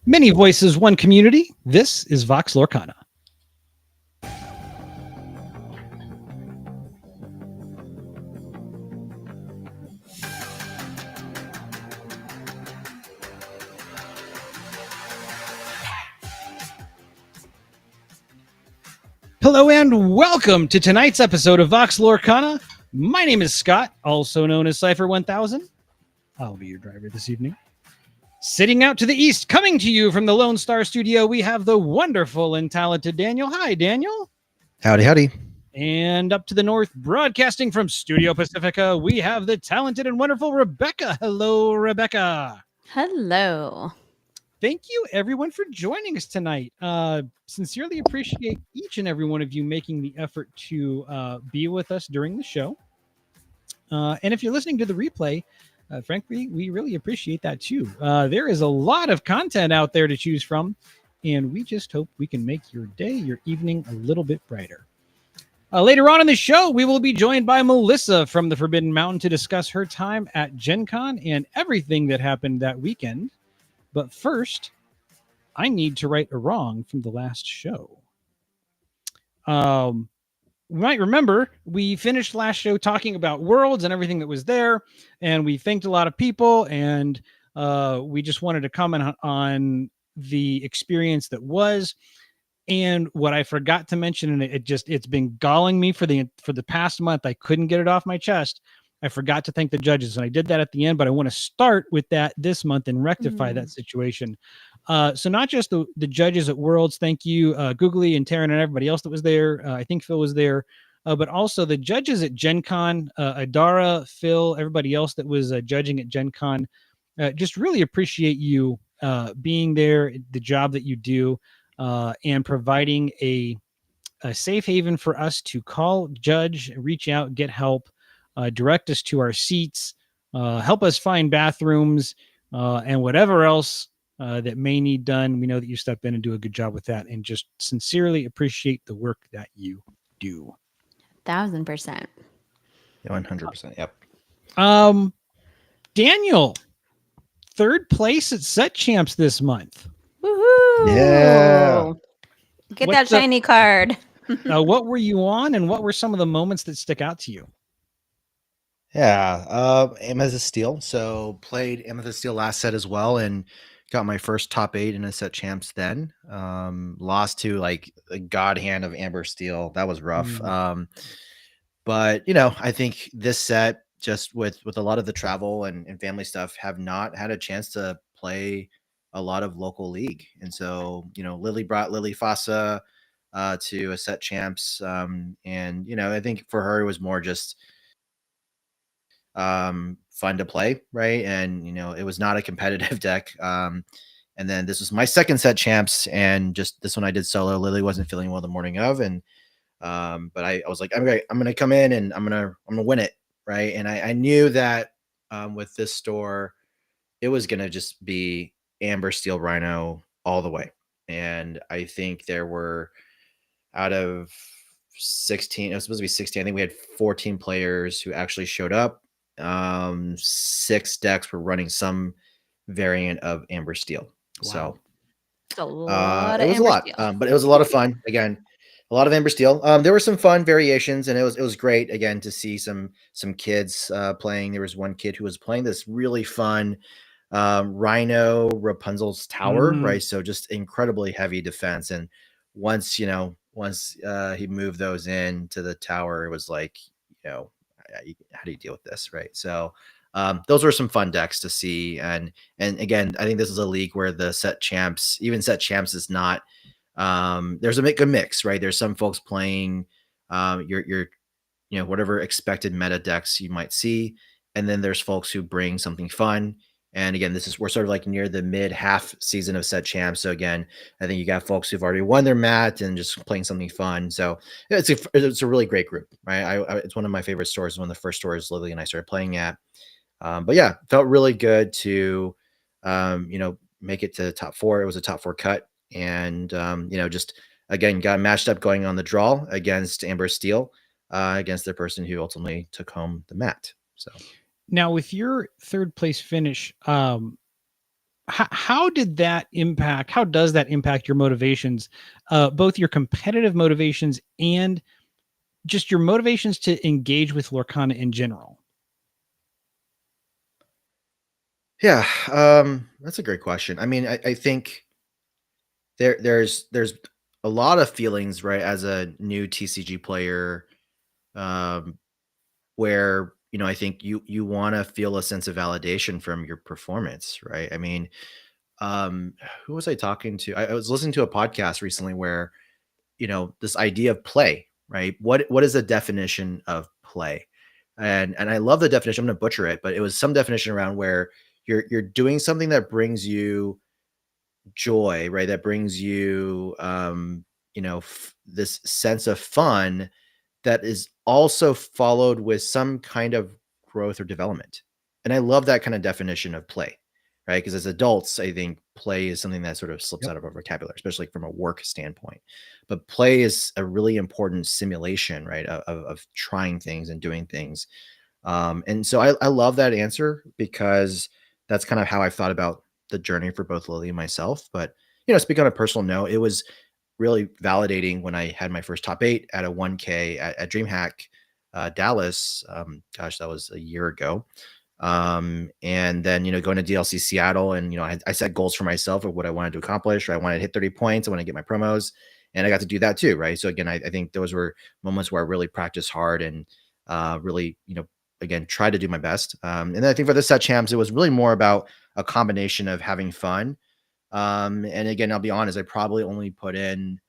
Many voices, one community. This is Vox Lorcana. Hello and welcome to tonight's episode of Vox Lorcana. My name is Scott, also known as Cypher 1000. I'll be your driver this evening. Sitting out to the east, coming to you from the Lone Star Studio, we have the wonderful and talented Daniel. Hi, Daniel. Howdy, howdy. And up to the north, broadcasting from Studio Pacifica, we have the talented and wonderful Rebekah. Hello, Rebekah. Hello. Thank you, everyone, for joining us tonight. Sincerely appreciate each and every one of you making the effort to be with us during the show. And if you're listening to the replay, frankly, we really appreciate that too. There is a lot of content out there to choose from, and we just hope we can make your day, your evening a little bit brighter. Later on in the show, we will be joined by Melissa from the Forbidden Mountain to discuss her time at Gen Con and everything that happened that weekend. But first, I need to right a wrong from the last show. You might remember we finished last show talking about Worlds and everything that was there, and we thanked a lot of people, and we just wanted to comment on the experience that was. And what I forgot to mention, and it's been galling me for the past month. I couldn't get it off my chest. I forgot to thank the judges, and I did that at the end, but I want to start with that this month and rectify that situation. So not just the judges at Worlds, thank you, Googly and Taryn and everybody else that was there. I think Phil was there, but also the judges at Gen Con, Adara, Phil, everybody else that was judging at Gen Con. Just really appreciate you being there, the job that you do, and providing a safe haven for us to call, judge, reach out, get help. Direct us to our seats, help us find bathrooms, and whatever else that may need done. We know that you step in and do a good job with that, and just sincerely appreciate the work that you do. 1000%. 100%. Yep. Daniel, third place at Set Champs this month. Woohoo! Yeah. Get that shiny card. What were you on, and what were some of the moments that stick out to you? Yeah. Amethyst Steel. So played Amethyst Steel last set as well, and got my first top 8 in a Set Champs then. Lost to like the god hand of Amber Steel. That was rough. But I think this set, just with a lot of the travel and family stuff, have not had a chance to play a lot of local league. And so, Lily brought Lily Fossa to a Set Champs. And I think for her it was more just fun to play, right? And it was not a competitive deck. And then this was my second Set Champs, and just this one I did solo. Lily wasn't feeling well the morning of, and but I was like, I'm gonna come in and I'm gonna win it, right? And I knew that with this store, it was gonna just be Amber Steel Rhino all the way. And I think there were, out of 16, it was supposed to be 16, I think we had 14 players who actually showed up. 6 decks were running some variant of Amber Steel. Wow. So it's a lot it was a lot, but it was a lot of fun. Again, a lot of Amber Steel. There were some fun variations, and it was great again to see some kids playing. There was one kid who was playing this really fun Rhino Rapunzel's Tower, right? So just incredibly heavy defense. And once he moved those in to the tower, it was like, how do you deal with this, right? So those were some fun decks to see. And again, I think this is a league where the Set Champs is not, there's a good mix, right? There's some folks playing your whatever expected meta decks you might see, and then there's folks who bring something fun. And again, we're sort of like near the mid half season of Set Champs. So again, I think you got folks who've already won their mat and just playing something fun. So it's a really great group, right? It's one of my favorite stores. One of the first stores Lily and I started playing at. But yeah, felt really good to make it to the top 4. It was a top 4 cut, and just again got matched up going on the draw against Amber Steel, against the person who ultimately took home the mat. So now with your third place finish, how did that impact? How does that impact your motivations, both your competitive motivations and just your motivations to engage with Lorcana in general? Yeah, that's a great question. I mean, I think there's a lot of feelings, right, as a new TCG player, um, where I think you want to feel a sense of validation from your performance, right? I mean, um, who was I talking to? I was listening to a podcast recently where this idea of play, right? What is the definition of play? And I love the definition. I'm going to butcher it, but it was some definition around where you're doing something that brings you joy, right? That brings you this sense of fun that is also followed with some kind of growth or development. And I love that kind of definition of play, right? Because as adults, I think play is something that sort of slips Yep. out of our vocabulary, especially from a work standpoint. But play is a really important simulation, right? Of trying things and doing things. And so I love that answer because that's kind of how I've thought about the journey for both Lily and myself. But, speaking on a personal note, it was really validating when I had my first top 8 at a 1K at DreamHack Dallas. Gosh, that was a year ago. And then, going to DLC Seattle, and, I set goals for myself of what I wanted to accomplish. Right? I wanted to hit 30 points. I want to get my promos, and I got to do that too. Right. So again, I think those were moments where I really practiced hard and really, again, try to do my best. And then I think for the set champs, it was really more about a combination of having fun. And again, I'll be honest, I probably only put in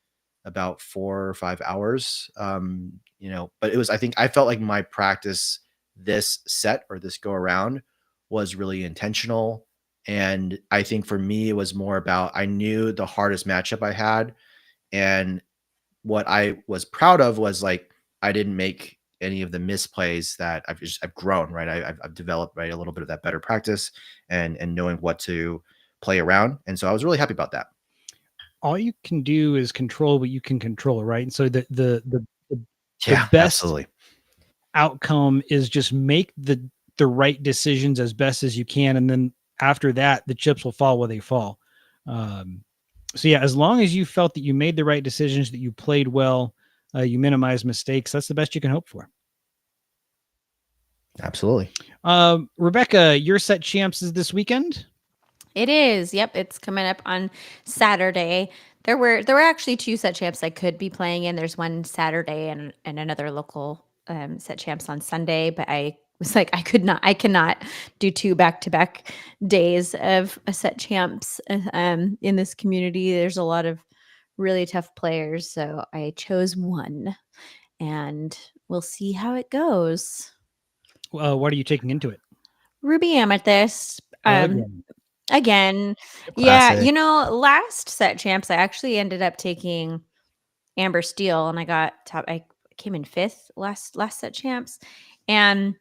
about 4 or 5 hours. But I think I felt like my practice this set or this go around was really intentional. And I think for me, it was more about, I knew the hardest matchup I had. And what I was proud of was like, I didn't make any of the misplays that I've grown, right? I've developed, right, a little bit of that better practice and knowing what to play around. And so I was really happy about that. All you can do is control what you can control, right? And so the Yeah, best absolutely. outcome is just make the right decisions as best as you can, and then after that, the chips will fall where they fall. So yeah, as long as you felt that you made the right decisions, that you played well, you minimize mistakes, that's the best you can hope for. Absolutely. Rebekah, your set champs is this weekend? It is. Yep, it's coming up on Saturday. There were actually 2 set champs I could be playing in. There's one Saturday and another local set champs on Sunday, but I was like, I cannot do 2 back-to-back days of a set champs in this community. There's a lot of really tough players, so I chose one, and we'll see how it goes. What are you taking into it? Ruby Amethyst. Again. Yeah, Classic. last set champs, I actually ended up taking Amber Steel, and I came in 5th last set champs. And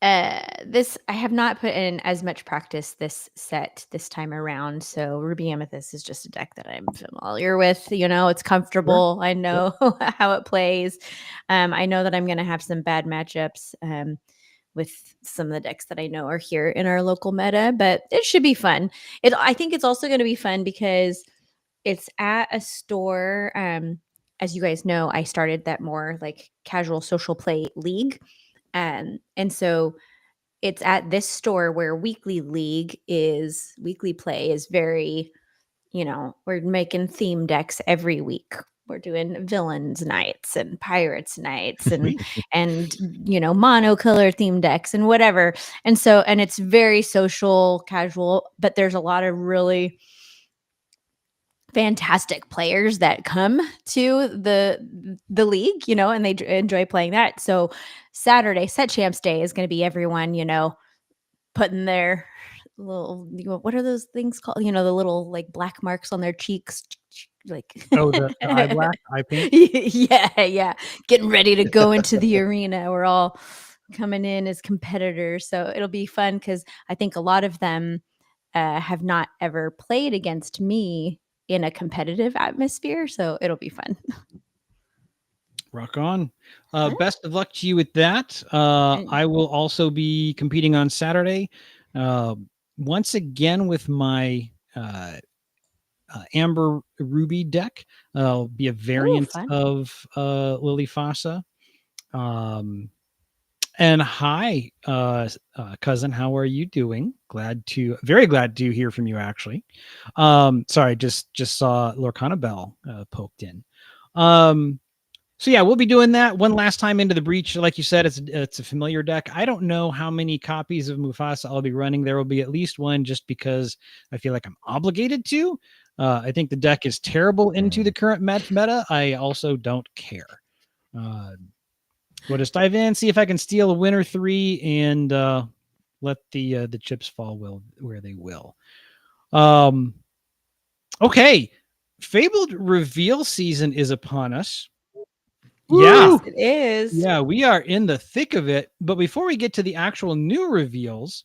this, I have not put in as much practice this time around. So Ruby Amethyst is just a deck that I'm familiar with. It's comfortable. Sure. I know how it plays. I know that I'm going to have some bad matchups with some of the decks that I know are here in our local meta, but it should be fun. I think it's also going to be fun because it's at a store. As you guys know, I started that more like casual social play league. And so it's at this store where weekly play is very, we're making theme decks every week. We're doing villains nights and pirates nights and monocolor theme decks and whatever. And it's very social, casual, but there's a lot of really fantastic players that come to the league, and they enjoy playing that. So Saturday, Set Champs Day, is going to be everyone, putting their little, what are those things called? The little like black marks on their cheeks. Like, the eye black, eye paint. Yeah. Getting ready to go into the arena. We're all coming in as competitors. So it'll be fun because I think a lot of them have not ever played against me in a competitive atmosphere. So it'll be fun. Rock on. Best of luck to you with that. I will also be competing on Saturday. once again with my Amber Ruby deck. Be a variant fun. of Lily Fossa. And hi, cousin, how are you doing? Very glad to hear from you. Actually, sorry, just saw Lorcana Bell poked in. So yeah, we'll be doing that one last time into the breach. Like you said, it's a familiar deck. I don't know how many copies of Mufasa I'll be running. There will be at least one, just because I feel like I'm obligated to. I think the deck is terrible into the current meta. I also don't care. We'll just dive in, see if I can steal a winner 3, and let the chips fall where they will. Okay, Fabled reveal season is upon us. Yeah, Yes, it is. yeah, we are in the thick of it. But before we get to the actual new reveals,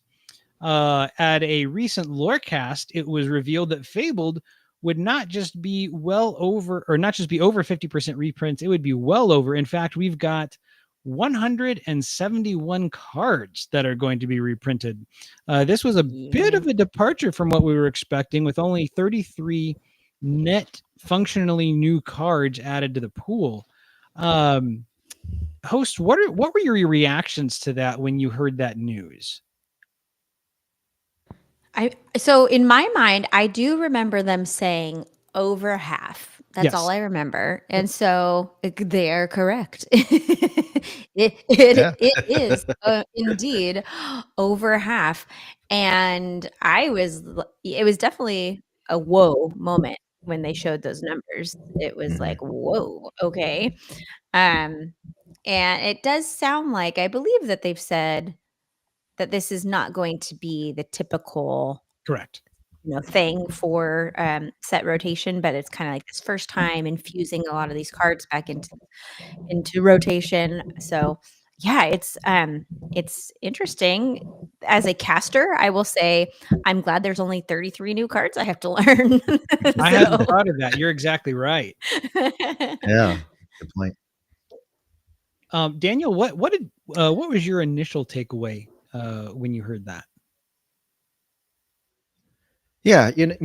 at a recent Lorecast, it was revealed that Fabled would not just be not just be over 50% reprints, it would be well over. In fact, we've got 171 cards that are going to be reprinted. This was a bit of a departure from what we were expecting, with only 33 net functionally new cards added to the pool. Host, what were your reactions to that when you heard that news? So in my mind, I do remember them saying over half. That's Yes. all I remember. And so they are correct. Yeah. It is indeed over half. And it was definitely a whoa moment when they showed those numbers. It was like, whoa, okay. And it does sound like, I believe that they've said that this is not going to be the typical Correct. thing for set rotation, but it's kind of like this first time infusing a lot of these cards back into rotation. So yeah, it's interesting. As a caster, I will say I'm glad there's only 33 new cards I have to learn. I hadn't thought of that. You're exactly right. Yeah. Good point. Daniel, what was your initial takeaway when you heard that? Yeah, again,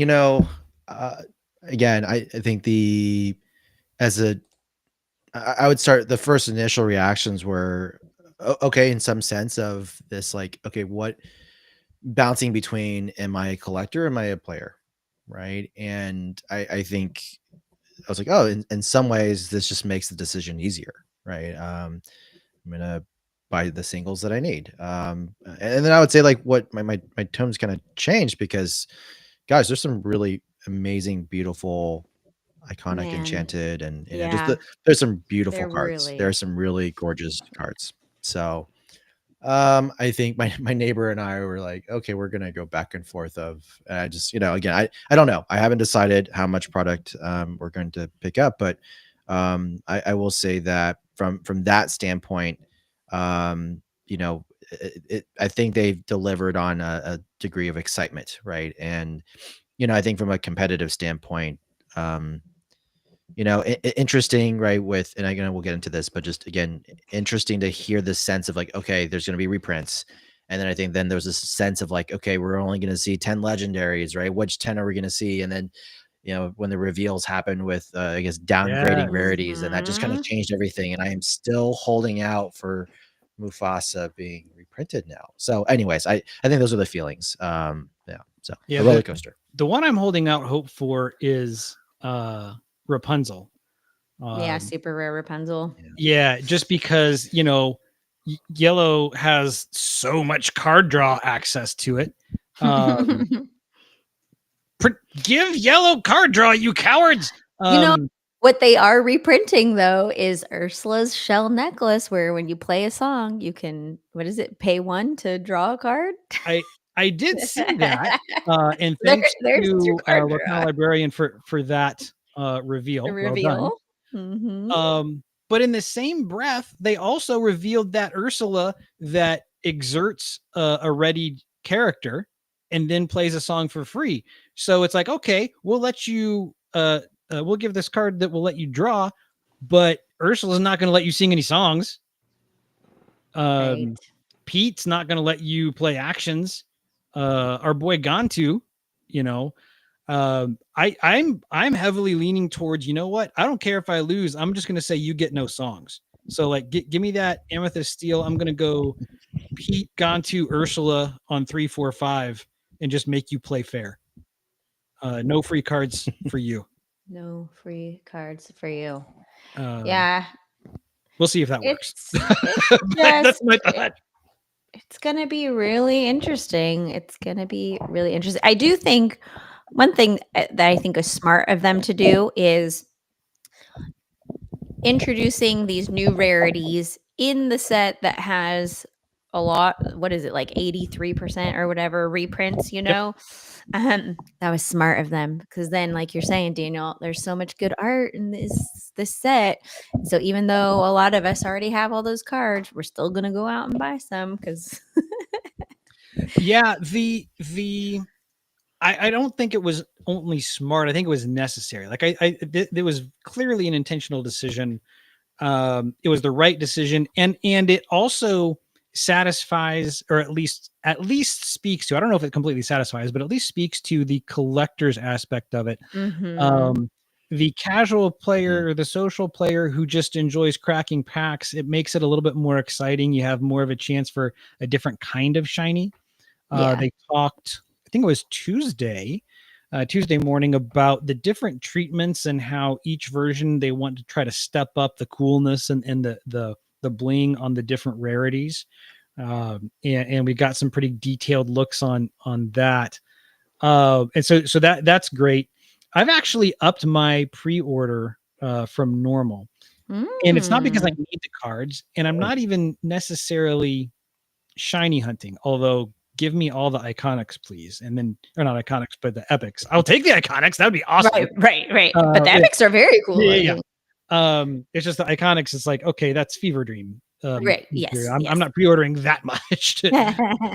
I think I would start, the first initial reactions were okay, in some sense of this, like, okay, what bouncing between, am I a collector, am I a player, right? And I think I was like, oh, in some ways this just makes the decision easier, right? I'm gonna buy the singles that I need. And then I would say, like, what my tone's kind of changed, because guys, there's some really amazing, beautiful, iconic, Man, enchanted, and yeah, there's some beautiful they're cards. There are really some really gorgeous cards. So I think my neighbor and I were like, okay, we're gonna go back and forth of, and I just, again, I don't know. I haven't decided how much product we're going to pick up, but I will say that from that standpoint, I think they've delivered on a degree of excitement, right? And I think from a competitive standpoint, interesting, right? And again, we'll get into this, but just again, interesting to hear the sense of, like, okay, there's going to be reprints. And then I think then there's this sense of, like, okay, we're only going to see 10 legendaries, right? Which 10 are we going to see? And then, when the reveals happen with, I guess, downgrading rarities, and that just kind of changed everything. And I am still holding out for Mufasa being reprinted now. So anyways, I think those are the feelings. Yeah. So a roller coaster. The one I'm holding out hope for is Rapunzel. yeah, super rare Rapunzel. Yeah, just because, Yellow has so much card draw access to it. Give Yellow card draw, you cowards. What they are reprinting, though, is Ursula's shell necklace, where when you play a song, you can, pay 1 to draw a card? I did see that. And thanks to Lorcana Librarian for that reveal. Well done. But in the same breath, they also revealed that Ursula that exerts a ready character and then plays a song for free. So it's like, okay, we'll let you we'll give this card that will let you draw, but Ursula's not going to let you sing any songs. Right. Pete's not going to let you play actions. our boy Gantu, you know, I'm heavily leaning towards, you know what? I don't care if I lose. I'm just going to say you get no songs. So like, give me that Amethyst Steel. I'm going to go Pete, Gantu, Ursula on 3, 4, 5, and just make you play fair. No free cards for you. No free cards for you. Um, Yeah, we'll see if that works. it's That's just my thought. it's gonna be really interesting. It's gonna be really interesting. I do think one thing that I think is smart of them to do is introducing these new rarities in the set that has a lot, what is it, like 83% or whatever reprints, you Yep. know? That was smart of them because then, like you're saying, Daniel, there's so much good art in this set. So even though a lot of us already have all those cards, we're still gonna go out and buy some because Yeah, I don't think it was only smart. I think it was necessary. Like there was clearly an intentional decision. It was the right decision, and it also satisfies, or at least speaks to. I don't know if it completely satisfies, but at least speaks to the collector's aspect of it. Mhm. Um, the casual player or the social player who just enjoys cracking packs, it makes it a little bit more exciting. You have more of a chance for a different kind of shiny. Yeah. They talked, I think it was Tuesday morning, about the different treatments and how each version they want to try to step up the coolness and the bling on the different rarities. And we got some pretty detailed looks on that. And so that's great. I've actually upped my pre-order from normal. And it's not because I Mm. need the cards, and I'm not even necessarily shiny hunting, although give me all the iconics, please. And then, or not iconics, but the epics. I'll take the iconics. That would be awesome. Right. But the Yeah, epics are very cool yeah. looking. It's just the iconics. It's like, okay, that's Fever Dream. Right. Material. Yes. I'm Yes. not pre-ordering that much.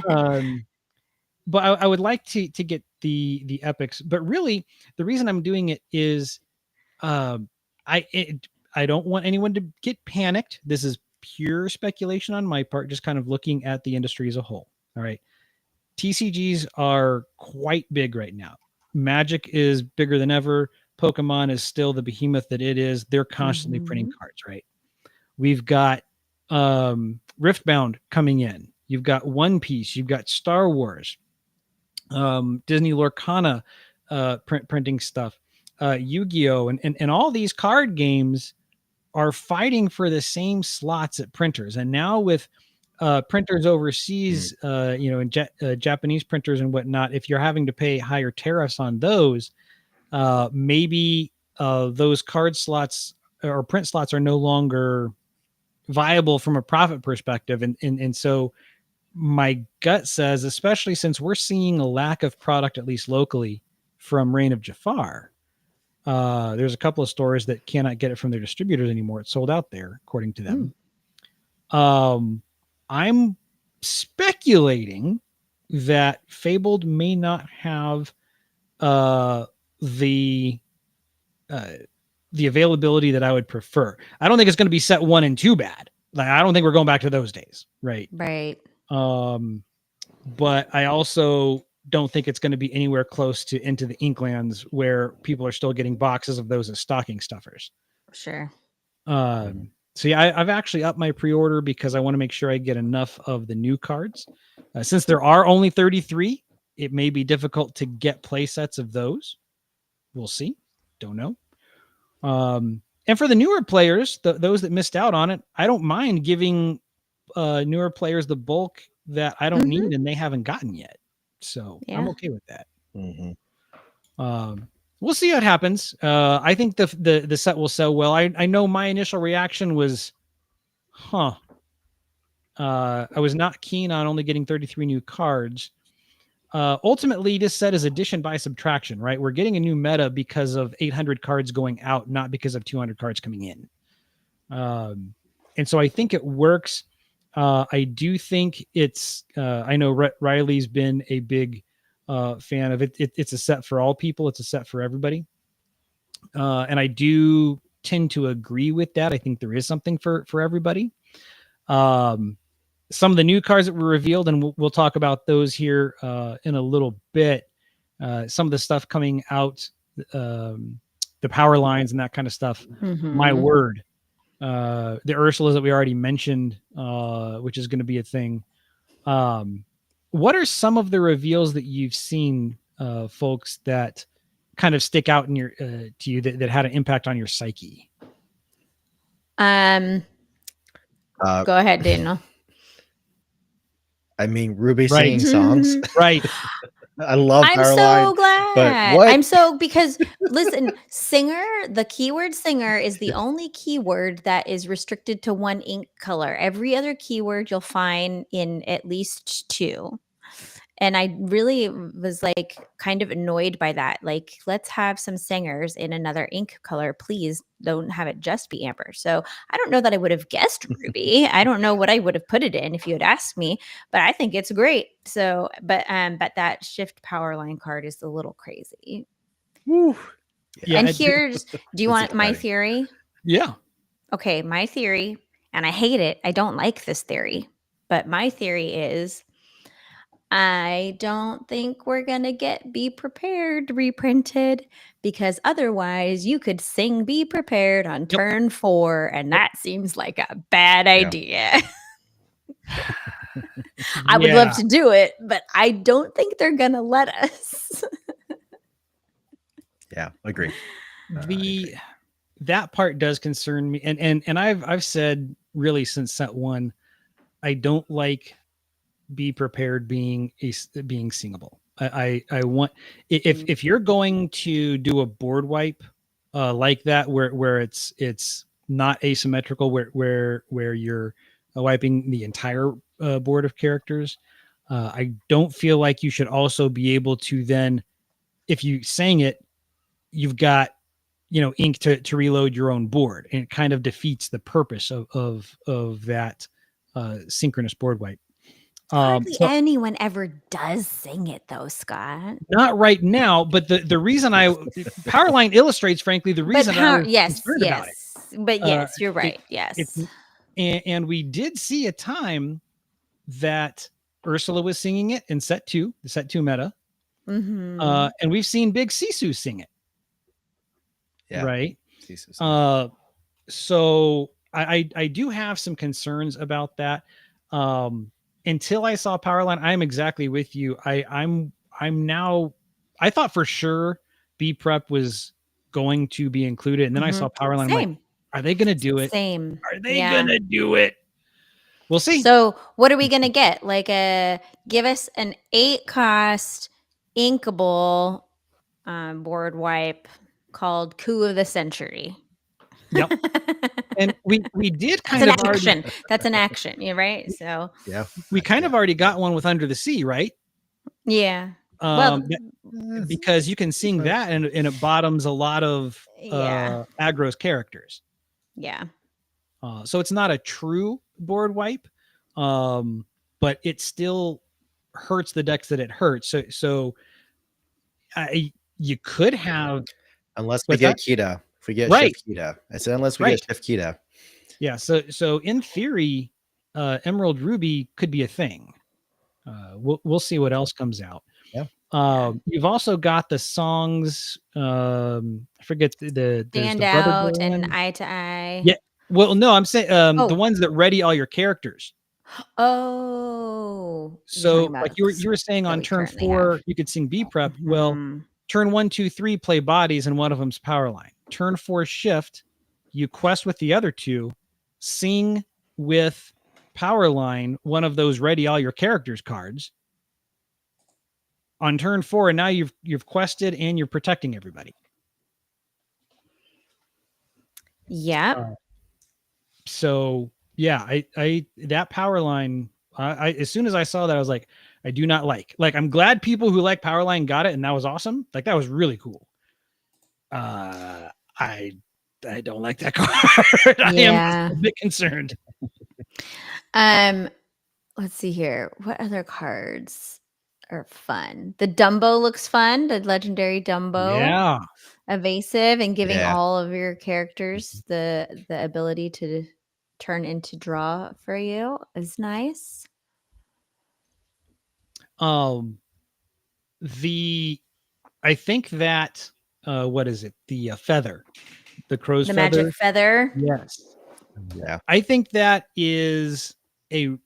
um, but I would like to get the epics. But really, the reason I'm doing it is, um, I don't want anyone to get panicked. This is pure speculation on my part, just kind of looking at the industry as a whole. All right. TCGs are quite big right now. Magic is bigger than ever. Pokemon is still the behemoth that it is. They're constantly printing Mhm. cards, right? We've got Riftbound coming in. You've got One Piece. You've got Star Wars. Disney Lorcana printing stuff. Yu-Gi-Oh! And all these card games are fighting for the same slots at printers. And now with printers overseas, and Japanese printers and whatnot, if you're having to pay higher tariffs on those, maybe those card slots or print slots are no longer viable from a profit perspective. And so my gut says, especially since we're seeing a lack of product, at least locally, from Reign of Jafar. There's a couple of stores that cannot get it from their distributors anymore. It's sold out there, according to them. I'm speculating that Fabled may not have the uh, the availability that I would prefer. I don't think it's going to be set 1 and 2 bad. Like, I don't think we're going back to those days, right? Right. But I also don't think it's going to be anywhere close to Into the Inklands, where people are still getting boxes of those as stocking stuffers. Sure. So yeah, I've actually upped my pre-order because I want to make sure I get enough of the new cards. Since there are only 33, it may be difficult to get play sets of those. We'll see. Don't know. And for the newer players, those that missed out on it, I don't mind giving newer players the bulk that I don't need and they haven't gotten yet. So I'm Yeah. okay with that. We'll see what happens. I think the set will sell well. I know my initial reaction was, I was not keen on only getting 33 new cards. Ultimately, this set is addition by subtraction, right? We're getting a new meta because of 800 cards going out, not because of 200 cards coming in. And so I think it works. I do think it's, I know Riley's been a big fan of it. It's a set for all people. It's a set for everybody. And I do tend to agree with that. I think there is something for everybody. some of the new cards that were revealed, and we'll talk about those here in a little bit. Some of the stuff coming out, the power lines and that kind of stuff. My Mhm. word. The Ursulas that we already mentioned, which is going to be a thing. What are some of the reveals that you've seen, folks, that kind of stick out in your to you that had an impact on your psyche? Uh, Go ahead, Daniel. I mean, Ruby Right. singing songs. Right. I love I'm Powerline, so but glad. what? I'm so because listen, singer, the keyword singer is the only keyword that is restricted to one ink color. Every other keyword you'll find in at least two. And I really was like kind of annoyed by that. Like, let's have some singers in another ink color. Please don't have it just be amber. So I don't know that I would have guessed ruby. I don't know what I would have put it in if you had asked me, but I think it's great. So, but that shift power line card is a little crazy. Woo. Yeah. And it- here's, do you That's want my exciting. theory? yeah. Okay, my theory, and I hate it. I don't like this theory, but my theory is I don't think we're going to get Be Prepared reprinted because otherwise you could sing Be Prepared on Yep. turn 4, and Yep. that seems like a bad idea. I would Yeah. love to do it, but I don't think they're going to let us. Yeah, agree. The that part does concern me, and I've said really since set 1, I don't like Be Prepared being being singable. I want if you're going to do a board wipe like that where it's not asymmetrical where you're wiping the entire board of characters. I don't feel like you should also be able to then, if you sang it, you've got ink to reload your own board, and it kind of defeats the purpose of that synchronous board wipe. Hardly So anyone ever does sing it, though, Scott. not right now, but the reason Powerline illustrates, frankly, the But reason I was yes, concerned about it. but yes, you're It, right. it's Yes. and we did see a time that Ursula was singing it in set 2, the set 2 meta, Mhm. and we've seen Big Sisu sing it, Yeah. right? Jesus. So I do have some concerns about that. Until I saw Powerline, I'm exactly with you. I'm now, I thought for sure B Prep was going to be included, and then I saw Powerline. I'm like, Same. are they going to do it? Same. Are they Yeah. going to do it? We'll see. So what are we gonna get? Like give us an 8-cost inkable board wipe called Coup of the Century. Yep. And we did That's kind an of already, action. That's an action. Yeah, right. So Yeah. we kind of already got one with Under the Sea, right? yeah. Well, Because you can sing that, and it bottoms a lot of yeah. aggro's characters. Yeah. So it's not a true board wipe, but it still hurts the decks that it hurts. So you could have, unless we what's get that? Kita. If we get Right. Chef Kita. I said unless we Right. get Chef Kita. Yeah. So in theory, Emerald Ruby could be a thing. We'll see what else comes out. Yeah. You've also got the songs. I forget there's Stand the Brother Out and Band. Eye to Eye. Yeah. Well, no, I'm saying the Oh. ones that ready all your characters. Oh. So You're talking like about you were saying that on we turn currently 4, have. you could sing B Prep. Well, Mhm. turn 1, 2, 3, play bodies, and one of them's Powerline. Turn 4 shift, you quest with the other 2, sing with Powerline, one of those ready all your characters cards. On turn 4, and now you've quested and you're protecting everybody. Yeah. So yeah, I that Powerline, I as soon as I saw that, I was like, I do not like. I'm glad people who like Powerline got it, and that was awesome. Like that was really cool. I don't like that card. I am Yeah. a bit concerned. Let's see here. What other cards are fun? The Dumbo looks fun. The legendary Dumbo. Yeah. Evasive and giving Yeah. all of your characters the ability to turn into draw for you is nice. I think that what is it? The feather, the crow's The feather. magic feather. Yes. Yeah. I think that is even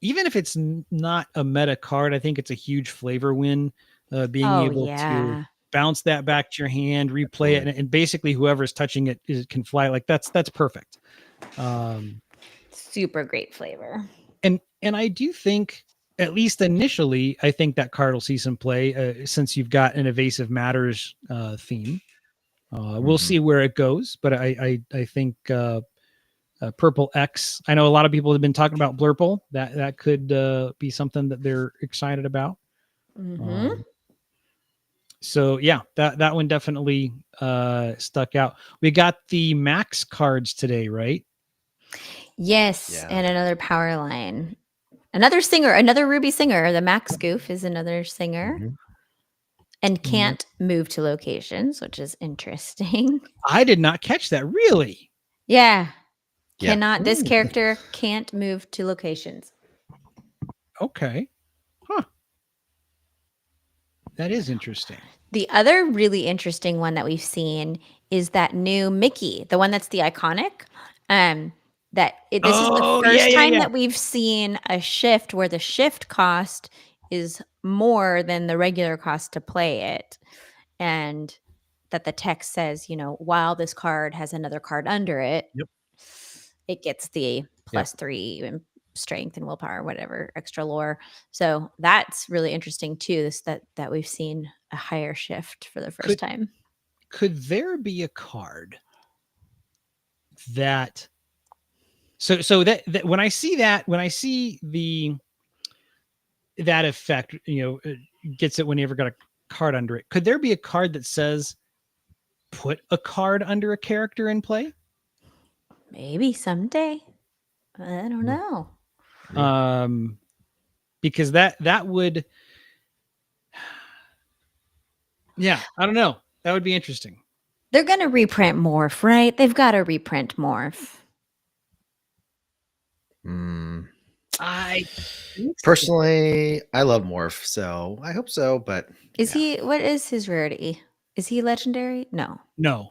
if it's not a meta card, I think it's a huge flavor win. Being able to bounce that back to your hand, replay it, and basically whoever's touching it can fly. Like that's perfect. Super great flavor. And I do think, at least initially, I think that card will see some play since you've got an evasive matters theme. We'll see where it goes, but I think Purple X. I know a lot of people have been talking about Blurple. That could be something that they're excited about. So yeah, that one definitely stuck out. We got the Max cards today, right? Yes, and another power line. Another singer, another Ruby singer. The Max Goof is another singer. And can't move to locations, which is interesting. I did not catch that. Really? Yeah. Cannot. This character can't move to locations. Okay. Huh. That is interesting. The other really interesting one that we've seen is that new Mickey, the one that's the iconic. This is the first time that we've seen a shift where the shift cost is more than the regular cost to play it. And that the text says, while this card has another card under it, it gets the +3 in strength and willpower, whatever, extra lore. So that's really interesting too, that we've seen a higher shift for the first time. Could there be a card that so that when I see that effect, gets it when you ever got a card under it, could there be a card that says put a card under a character in play? Maybe someday. I don't know. Because that would, I don't know. That would be interesting. They're going to reprint Morph, right? They've got to reprint Morph. I personally, I love Morph, so I hope so. But what is his rarity? Is he legendary? No,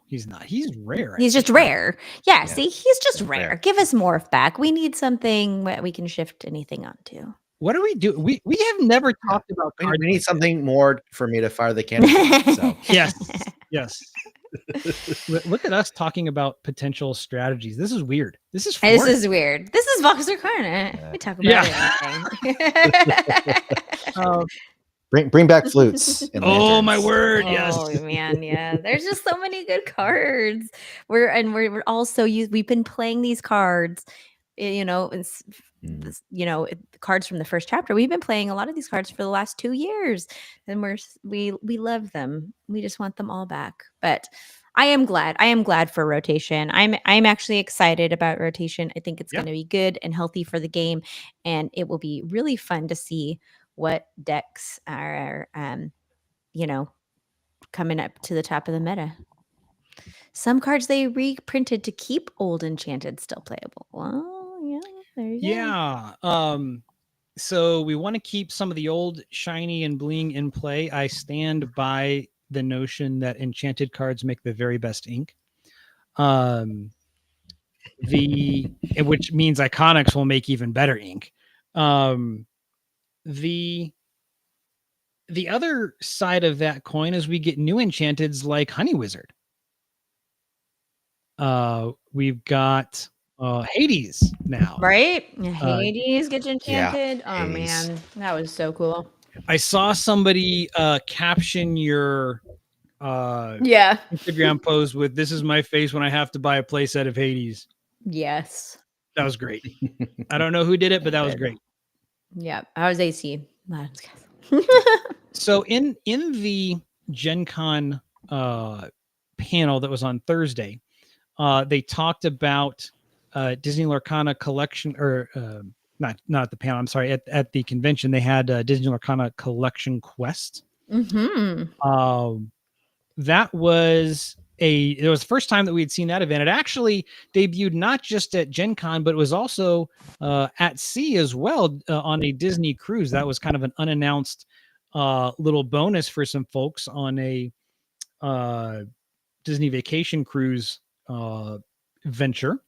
he's not. He's rare. He's just rare. Yeah, see, he's just rare. Give us Morph back. We need something that we can shift anything onto. What do we do? We have never talked about cards. We need something more for me to fire the cannon. So. Yes. Look at us talking about potential strategies. This is weird. This is weird. This is Vox Arcana. We talk about everything. Bring back flutes. Oh my word! Yes. Oh man, yeah. There's just so many good cards. We're also we've been playing these cards. Cards from the first chapter. We've been playing a lot of these cards for the last 2 years, and we love them. We just want them all back. But I am glad for rotation. I'm actually excited about rotation. I think it's going to be good and healthy for the game, and it will be really fun to see what decks are coming up to the top of the meta. Some cards they reprinted to keep old enchanted still playable. Well, there you go. So we want to keep some of the old shiny and bling in play. I stand by the notion that enchanted cards make the very best ink. Which means iconics will make even better ink. The other side of that coin is we get new enchanteds like Honey Wizard. We've got Hades now, right? Hades gets enchanted. Oh Hades. Man, that was so cool. I saw somebody caption your Instagram post with "This is my face when I have to buy a playset of Hades." Yes, that was great. I don't know who did it, but that was great. Yeah, I was AC. So in the Gen Con panel that was on Thursday, they talked about Disney Lorcana collection, or not at the panel. I'm sorry, at the convention they had Disney Lorcana collection quest. Mm-hmm. That was it was the first time that we had seen that event. It actually debuted not just at Gen Con, but it was also at sea as well on a Disney cruise. That was kind of an unannounced little bonus for some folks on a Disney vacation cruise venture.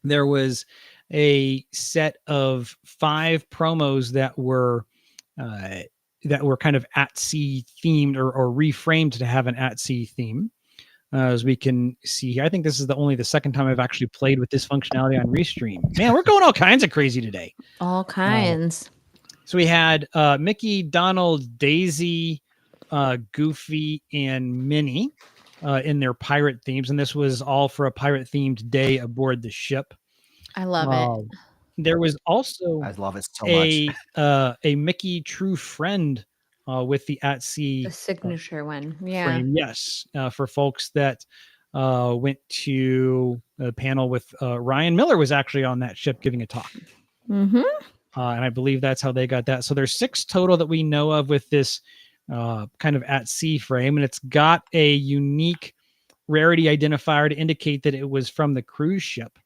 There was a set of 5 promos that were kind of at sea themed or reframed to have an at sea theme. As we can see here, I think this is only the second time I've actually played with this functionality on Restream. Man, we're going all kinds of crazy today. All kinds. So we had Mickey, Donald, Daisy, Goofy, and Minnie in their pirate themes, and this was all for a pirate themed day aboard the ship. I love it. There was also I love it so much. a Mickey True Friend with the at sea The signature one. Yeah. frame. Yes, for folks that went to a panel with Ryan Miller was actually on that ship giving a talk. Mm-hmm. And I believe that's how they got that. So there's 6 total that we know of with this kind of at sea frame, and it's got a unique rarity identifier to indicate that it was from the cruise ship.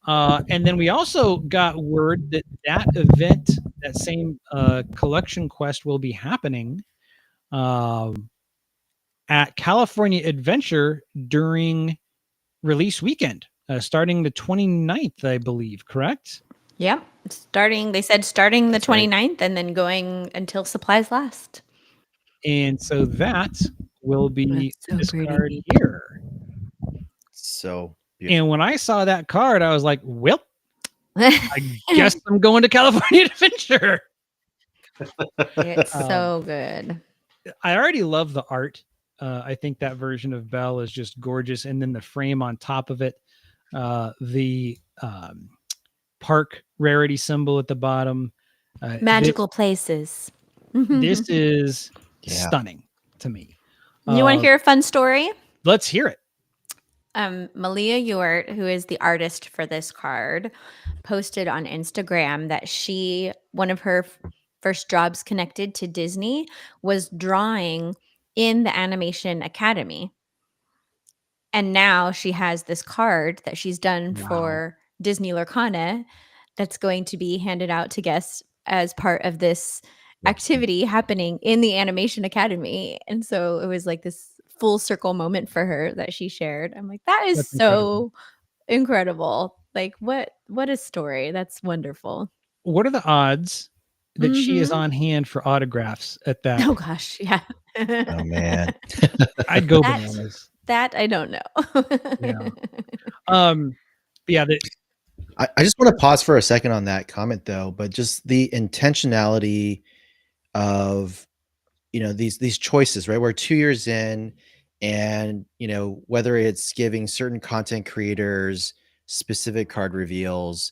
And then we also got word that event, that same collection quest, will be happening at California Adventure during release weekend, starting the 29th, I believe, correct? Yep. They said starting the That's right. 29th and then going until supplies last. And so that will be That's so this pretty. card here. So beautiful. And when I saw that card, I was like, well, I guess I'm going to California Adventure. It's so good. I already love the art. I think that version of Belle is just gorgeous. And then the frame on top of it, the park rarity symbol at the bottom. Magical places. This is Yeah. stunning to me. You want to hear a fun story? Let's hear it. Malia Ewart, who is the artist for this card, posted on Instagram that one of her first jobs connected to Disney was drawing in the Animation Academy. And now she has this card that she's done for Disney Lorcana that's going to be handed out to guests as part of this activity happening in the Animation Academy. And so it was like this full circle moment for her that she shared. I'm like, that is That's so incredible. Like what a story. That's wonderful. What are the odds that she is on hand for autographs at that? Oh gosh, yeah. Oh man. I'd go bananas. That I don't know. Yeah. Yeah. I just want to pause for a second on that comment though, but just the intentionality of these choices, right? We're 2 years in, and whether it's giving certain content creators specific card reveals,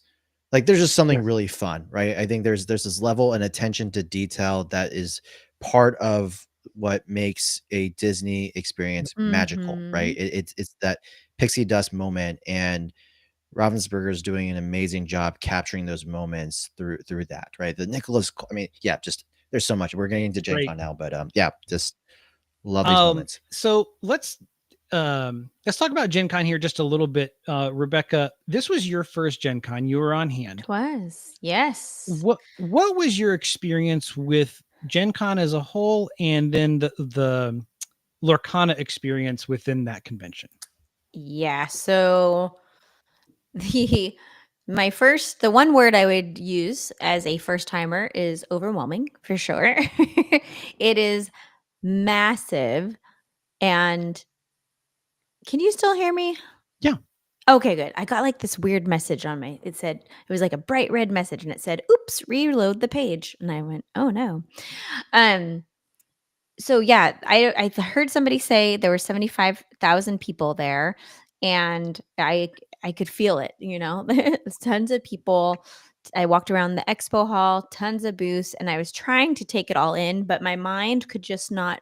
like there's just something really fun, right? I think there's this level and attention to detail that is part of what makes a Disney experience magical, right? It's that pixie dust moment, and Ravensburger is doing an amazing job capturing those moments through that, right? The Nicholas, I mean, yeah, just there's so much. We're getting into Gen Con now, but yeah, just love these moments. So let's talk about Gen Con here just a little bit. Rebekah, this was your first Gen Con. You were on hand. It was, yes. What was your experience with Gen Con as a whole, and then the Lorcana experience within that convention? Yeah, so the one word I would use as a first timer is overwhelming, for sure. It is massive. And can you still hear me? Yeah. Okay, good. I got like this weird message on it was like a bright red message, and it said, oops, reload the page. And I went, oh no. So yeah, I heard somebody say there were 75,000 people there, and I could feel it, There's tons of people. I walked around the expo hall, tons of booths, and I was trying to take it all in, but my mind could just not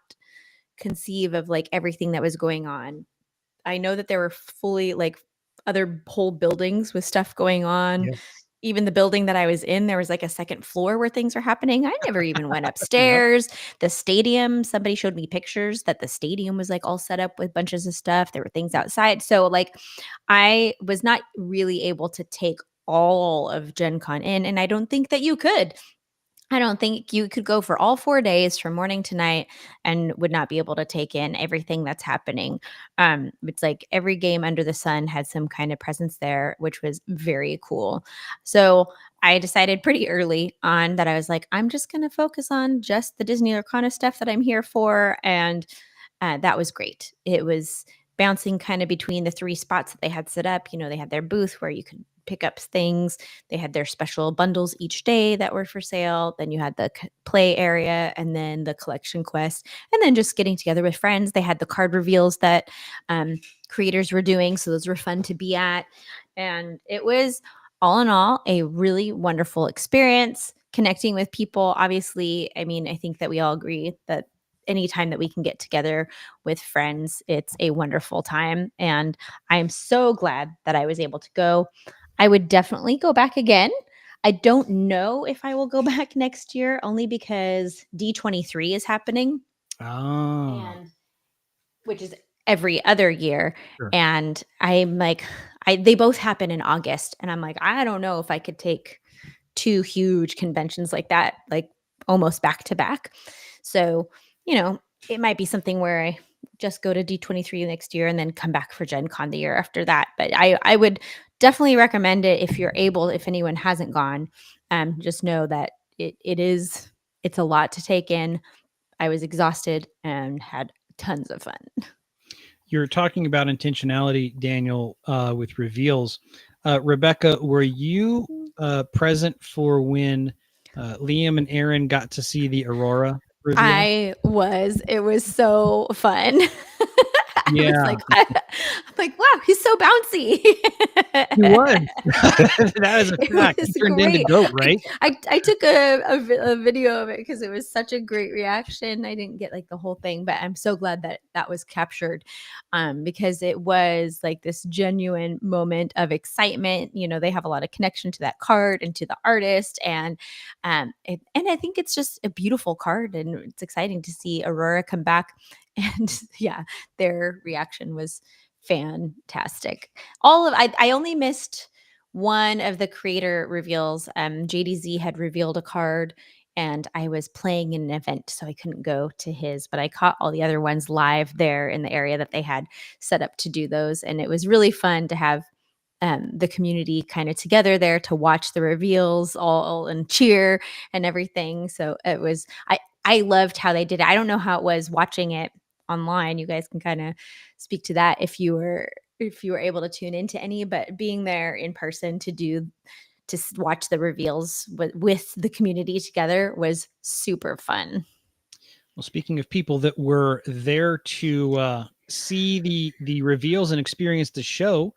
conceive of like everything that was going on. I know that there were fully like other whole buildings with stuff going on. Yes. even the building that I was in, there was like a second floor where things are happening. I never even went upstairs. The stadium, somebody showed me pictures that the stadium was like all set up with bunches of stuff. There were things outside. So like I was not really able to take all of Gen Con in, and I don't think that you could. I don't think you could go for all 4 days from morning to night and would not be able to take in everything that's happening. It's like every game under the sun had some kind of presence there, which was very cool. So I decided pretty early on that I was like, I'm just going to focus on just the Disney Arcana stuff that I'm here for. And that was great. It was bouncing kind of between the 3 spots that they had set up. You know, they had their booth where you could pick up things. They had their special bundles each day that were for sale. Then you had the play area and then the collection quest. And then just getting together with friends. They had the card reveals that creators were doing. So those were fun to be at. And it was all in all a really wonderful experience connecting with people. Obviously, I mean, I think that we all agree that anytime that we can get together with friends, it's a wonderful time. And I am so glad that I was able to go. I would definitely go back again. I don't know if I will go back next year, only because D23 is happening, and which is every other year. Sure. And I'm like, they both happen in August, and I'm like, I don't know if I could take 2 huge conventions like that, like almost back to back. So, you know, it might be something where I just go to D23 next year and then come back for Gen Con the year after that. But I would definitely recommend it if you're able, if anyone hasn't gone. Just know that it's a lot to take in. I was exhausted and had tons of fun. You're talking about intentionality, Daniel, with reveals. Rebekah, were you present for when Liam and Aaron got to see the Aurora reveal? I was. It was so fun. Yeah. I'm like, wow, he's so bouncy. He was. That is a fact. He turned into goat, right? I took a video of it because it was such a great reaction. I didn't get like the whole thing, but I'm so glad that that was captured, because it was like this genuine moment of excitement. You know, they have a lot of connection to that card and to the artist, and I think it's just a beautiful card, and it's exciting to see Aurora come back. And yeah, their reaction was fantastic. I only missed one of the creator reveals. JDZ had revealed a card and I was playing in an event, so I couldn't go to his, but I caught all the other ones live there in the area that they had set up to do those. And it was really fun to have the community kind of together there to watch the reveals all and cheer and everything. So it was, I loved how they did it. I don't know how it was watching it online. You guys can kind of speak to that if you were able to tune into any, but being there in person to watch the reveals with the community together was super fun. Well, speaking of people that were there to see the reveals and experience the show,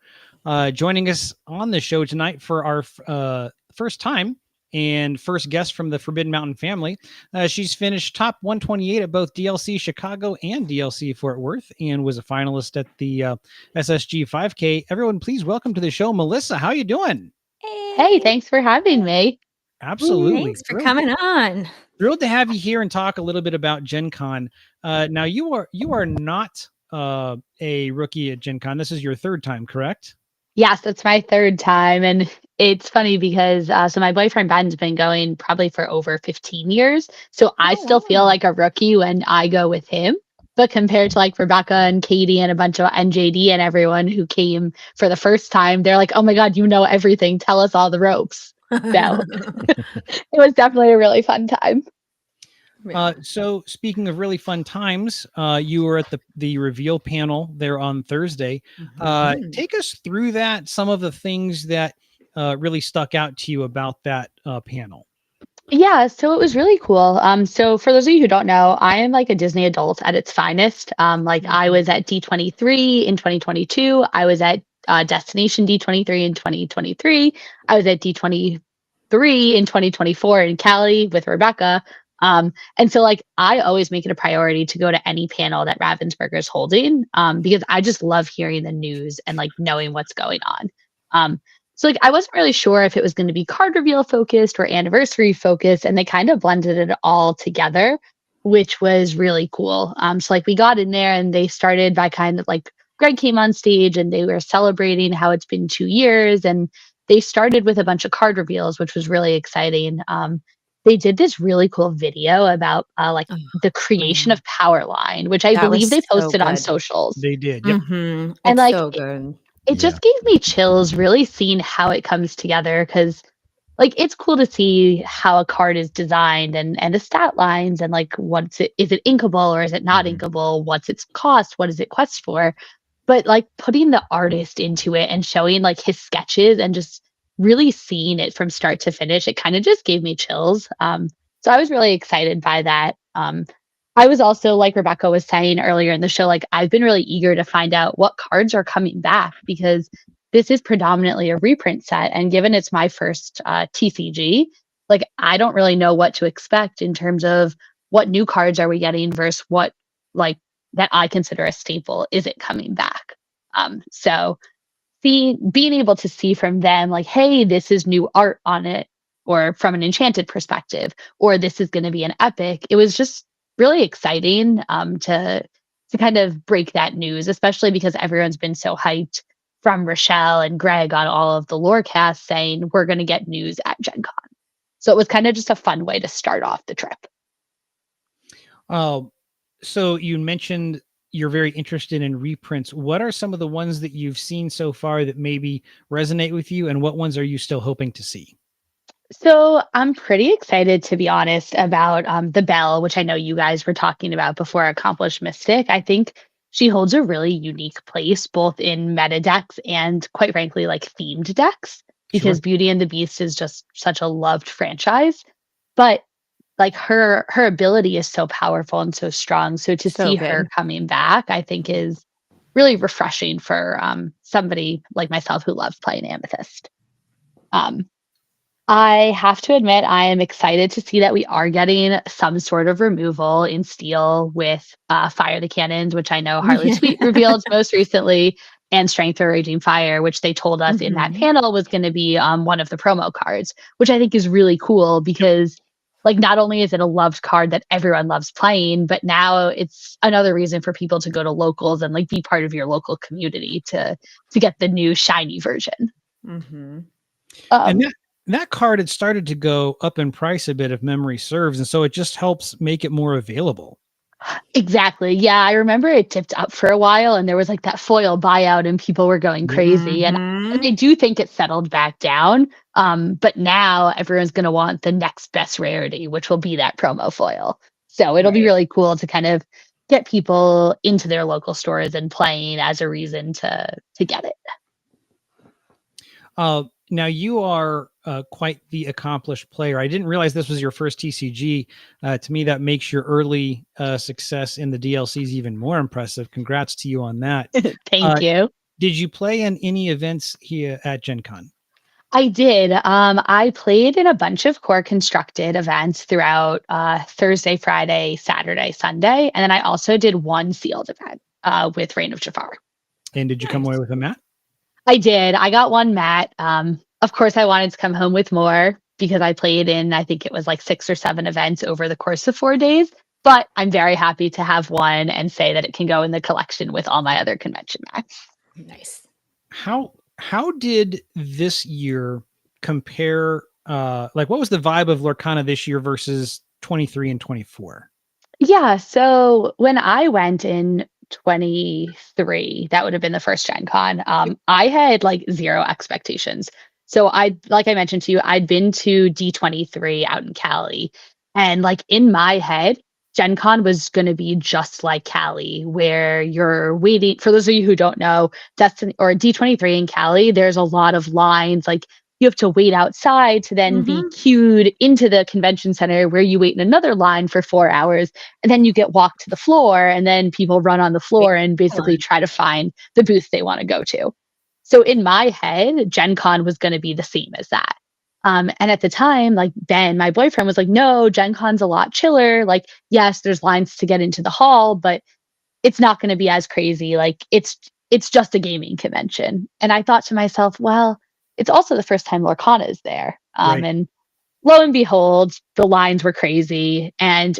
joining us on the show tonight for our first time and first guest from the Forbidden Mountain family. She's finished top 128 at both DLC Chicago and DLC Fort Worth and was a finalist at the SSG 5K. Everyone, please welcome to the show, Melissa. How you doing? Hey, thanks for having me. Absolutely. Thanks for coming on. Thrilled to have you here and talk a little bit about Gen Con. Now, you are not a rookie at Gen Con. This is your 3rd time, correct? Yes, it's my 3rd time. And it's funny because so my boyfriend Ben's been going probably for over 15 years. So I still feel like a rookie when I go with him. But compared to like Rebekah and Katie and a bunch of NJD and everyone who came for the first time, they're like, oh my God, you know everything. Tell us all the ropes. So it was definitely a really fun time. So speaking of really fun times, you were at the reveal panel there on Thursday. Take us through that, some of the things that really stuck out to you about that panel. Yeah, so it was really cool. So for those of you who don't know, I am like a Disney adult at its finest. Like I was at D23 in 2022. I was at Destination D23 in 2023. I was at D23 in 2024 in Cali with Rebekah. And so like I always make it a priority to go to any panel that Ravensburger is holding, because I just love hearing the news and like knowing what's going on. So like I wasn't really sure if it was going to be card reveal focused or anniversary focused, and they kind of blended it all together, which was really cool. So like we got in there and they started by kind of like Greg came on stage and they were celebrating how it's been 2 years, and they started with a bunch of card reveals, which was really exciting. They did this really cool video about like Oh, the creation man. of Powerline, which I That believe was they so posted on good. socials. They did. Yep. And It's like so good. it Yeah. just gave me chills really seeing how it comes together, because like it's cool to see how a card is designed and the stat lines and like what's it, is it inkable or is it not Mhm. inkable, what's its cost, what does it quest for, but like putting the artist into it and showing like his sketches and just really seeing it from start to finish, it kind of just gave me chills. So I was really excited by that. I was also, like Rebecca was saying earlier in the show, like I've been really eager to find out what cards are coming back, because this is predominantly a reprint set. And given it's my first TCG, like I don't really know what to expect in terms of what new cards are we getting versus what like that I consider a staple. Is it coming back? So being able to see from them like, hey, this is new art on it, or from an enchanted perspective, or this is going to be an epic, it was just really exciting to kind of break that news, especially because everyone's been so hyped from Rochelle and Greg on all of the lore casts saying we're going to get news at Gen Con. So it was kind of just a fun way to start off the trip. So you mentioned you're very interested in reprints. What are some of the ones that you've seen so far that maybe resonate with you, and what ones are you still hoping to see? So I'm pretty excited, to be honest, about the Belle, which I know you guys were talking about before, Accomplished Mystic. I think she holds a really unique place both in meta decks and, quite frankly, like themed decks, Sure. because Beauty and the Beast is just such a loved franchise. But like her ability is so powerful and so strong. So to So see her good. coming back, I think is really refreshing for somebody like myself who loves playing Amethyst. Um, I have to admit, I am excited to see that we are getting some sort of removal in steel with Fire the Cannons, which I know Harley Yeah. Sweet revealed most recently, and Strength or Raging Fire, which they told us in that Mhm. panel was going to be one of the promo cards, which I think is really cool because, like, not only is it a loved card that everyone loves playing, but now it's another reason for people to go to locals and like be part of your local community to get the new shiny version. Mhm. And Um, that card had started to go up in price a bit, if memory serves, and so it just helps make it more available. Exactly. Yeah, I remember it tipped up for a while and there was like that foil buyout and people were going Yep. crazy. And I Mhm. do think it settled back down. But now everyone's going to want the next best rarity, which will be that promo foil. So it'll be Right. really cool to kind of get people into their local stores and playing as a reason to get it. Now you are quite the accomplished player. I didn't realize this was your first TCG. To me, that makes your early success in the DLCs even more impressive. Congrats to you on that. Thank you. Did you play in any events here at Gen Con? I did. I played in a bunch of core constructed events throughout Thursday, Friday, Saturday, Sunday, and then I also did one sealed event with Reign of Jafar. And did you come away Nice. with a mat? I did. I got one mat. Of course, I wanted to come home with more because I played in, I think it was like 6 or 7 events over the course of 4 days. But I'm very happy to have one and say that it can go in the collection with all my other convention mats. Nice. How did this year compare? Like, what was the vibe of Lorcana this year versus 23 and 24? Yeah. So when I went in 23, that would have been the first Gen Con, I had like zero expectations. So like I mentioned to you, I'd been to D23 out in Cali. And like in my head, Gen Con was going to be just like Cali, where you're waiting. For those of you who don't know, Destiny or D23 in Cali, there's a lot of lines. Like you have to wait outside to then be Mhm. queued into the convention center where you wait in another line for 4 hours. And then you get walked to the floor, and then people run on the Wait. floor and basically try to find the booth they want to go to. So in my head, Gen Con was going to be the same as that. And at the time, like Ben, my boyfriend, was like, no, Gen Con's a lot chiller. Like, yes, there's lines to get into the hall, but it's not going to be as crazy. Like it's just a gaming convention. And I thought to myself, well, it's also the first time Lorcana is there. Right. And lo and behold, the lines were crazy. And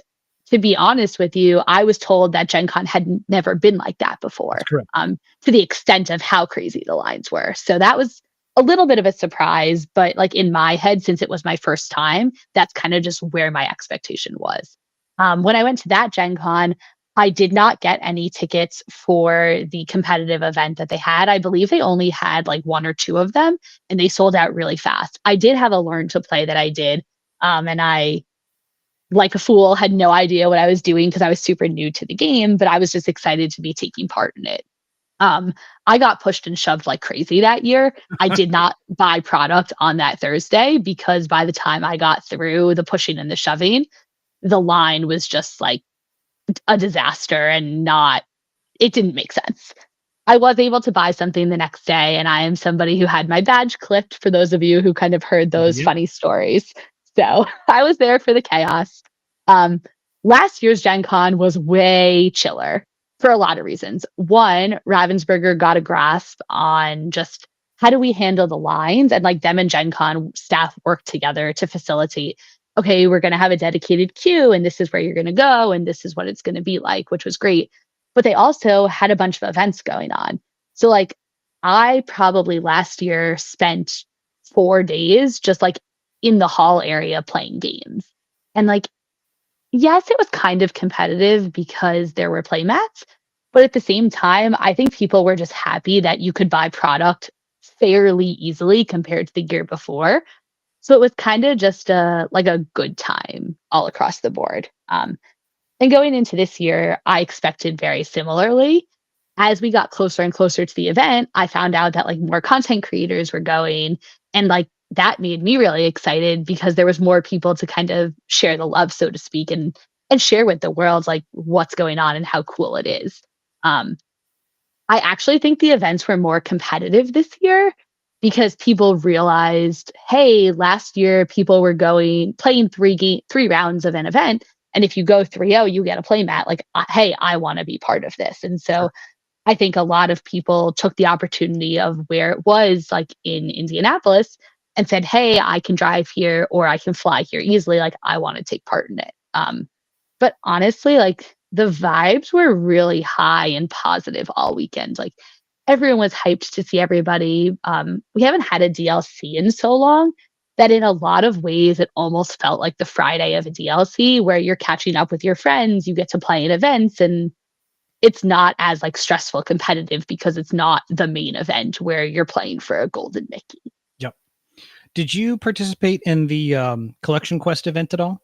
to be honest with you, I was told that Gen Con had never been like that before, That's correct. to the extent of how crazy the lines were. So that was a little bit of a surprise, but like in my head, since it was my first time, that's kind of just where my expectation was. When I went to that Gen Con, I did not get any tickets for the competitive event that they had. I believe they only had like one or two of them, and they sold out really fast. I did have a learn to play that I did, and I, like a fool, had no idea what I was doing because I was super new to the game, but I was just excited to be taking part in it. Um, I got pushed and shoved like crazy that year. I did not buy product on that Thursday because by the time I got through the pushing and the shoving, the line was just like a disaster and it didn't make sense. I was able to buy something the next day, and I am somebody who had my badge clipped, for those of you who kind of heard those Yep. funny stories. So I was there for the chaos. Um, Last year's Gen Con was way chiller for a lot of reasons. One, Ravensburger got a grasp on just how do we handle the lines, and like them and Gen Con staff worked together to facilitate, okay, we're going to have a dedicated queue, and this is where you're going to go, and this is what it's going to be like, which was great. But they also had a bunch of events going on. So like I probably last year spent 4 days just like in the hall area playing games. And like, yes, it was kind of competitive because there were play mats, but at the same time, I think people were just happy that you could buy product fairly easily compared to the year before. So it was kind of just a good time all across the board. And going into this year, I expected very similarly. As we got closer and closer to the event, I found out that like more content creators were going, and like that made me really excited because there was more people to kind of share the love, so to speak, and share with the world like what's going on and how cool it is. Um, I actually think the events were more competitive this year because people realized, hey, last year people were playing three rounds of an event, and if you go 3-0, you get a play mat. Like, hey, I want to be part of this. And so I think a lot of people took the opportunity of where it was, like in Indianapolis, and said, hey, I can drive here or I can fly here easily. Like, I want to take part in it. But honestly, like the vibes were really high and positive all weekend. Like everyone was hyped to see everybody. We haven't had a DLC in so long that in a lot of ways it almost felt like the Friday of a DLC where you're catching up with your friends, you get to play in events, and it's not as like stressful competitive because it's not the main event where you're playing for a golden Mickey. Yep. Did you participate in the Collection Quest event at all?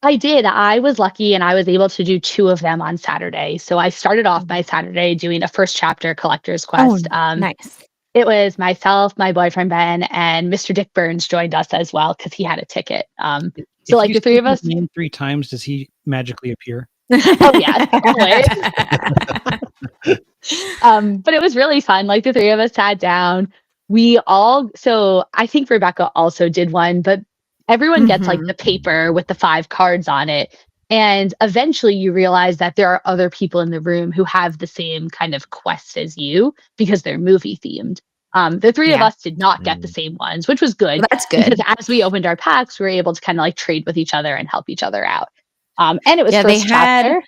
I did. I was lucky and I was able to do 2 of them on Saturday. So I started off my Saturday doing a first chapter collector's quest. Nice. It was myself, my boyfriend Ben, and Mr. Dick Burns joined us as well because he had a ticket. So like the 3 of us. Name 3 times, does he magically appear? Oh yeah, always. But it was really fun. Like the 3 of us sat down. So I think Rebekah also did one, but everyone gets like the paper with the 5 cards on it. And eventually you realize that there are other people in the room who have the same kind of quest as you because they're movie themed. The 3 of us did not get the same ones, which was good. Well, that's good. Because as we opened our packs, we were able to kind of like trade with each other and help each other out. And it was first chapter.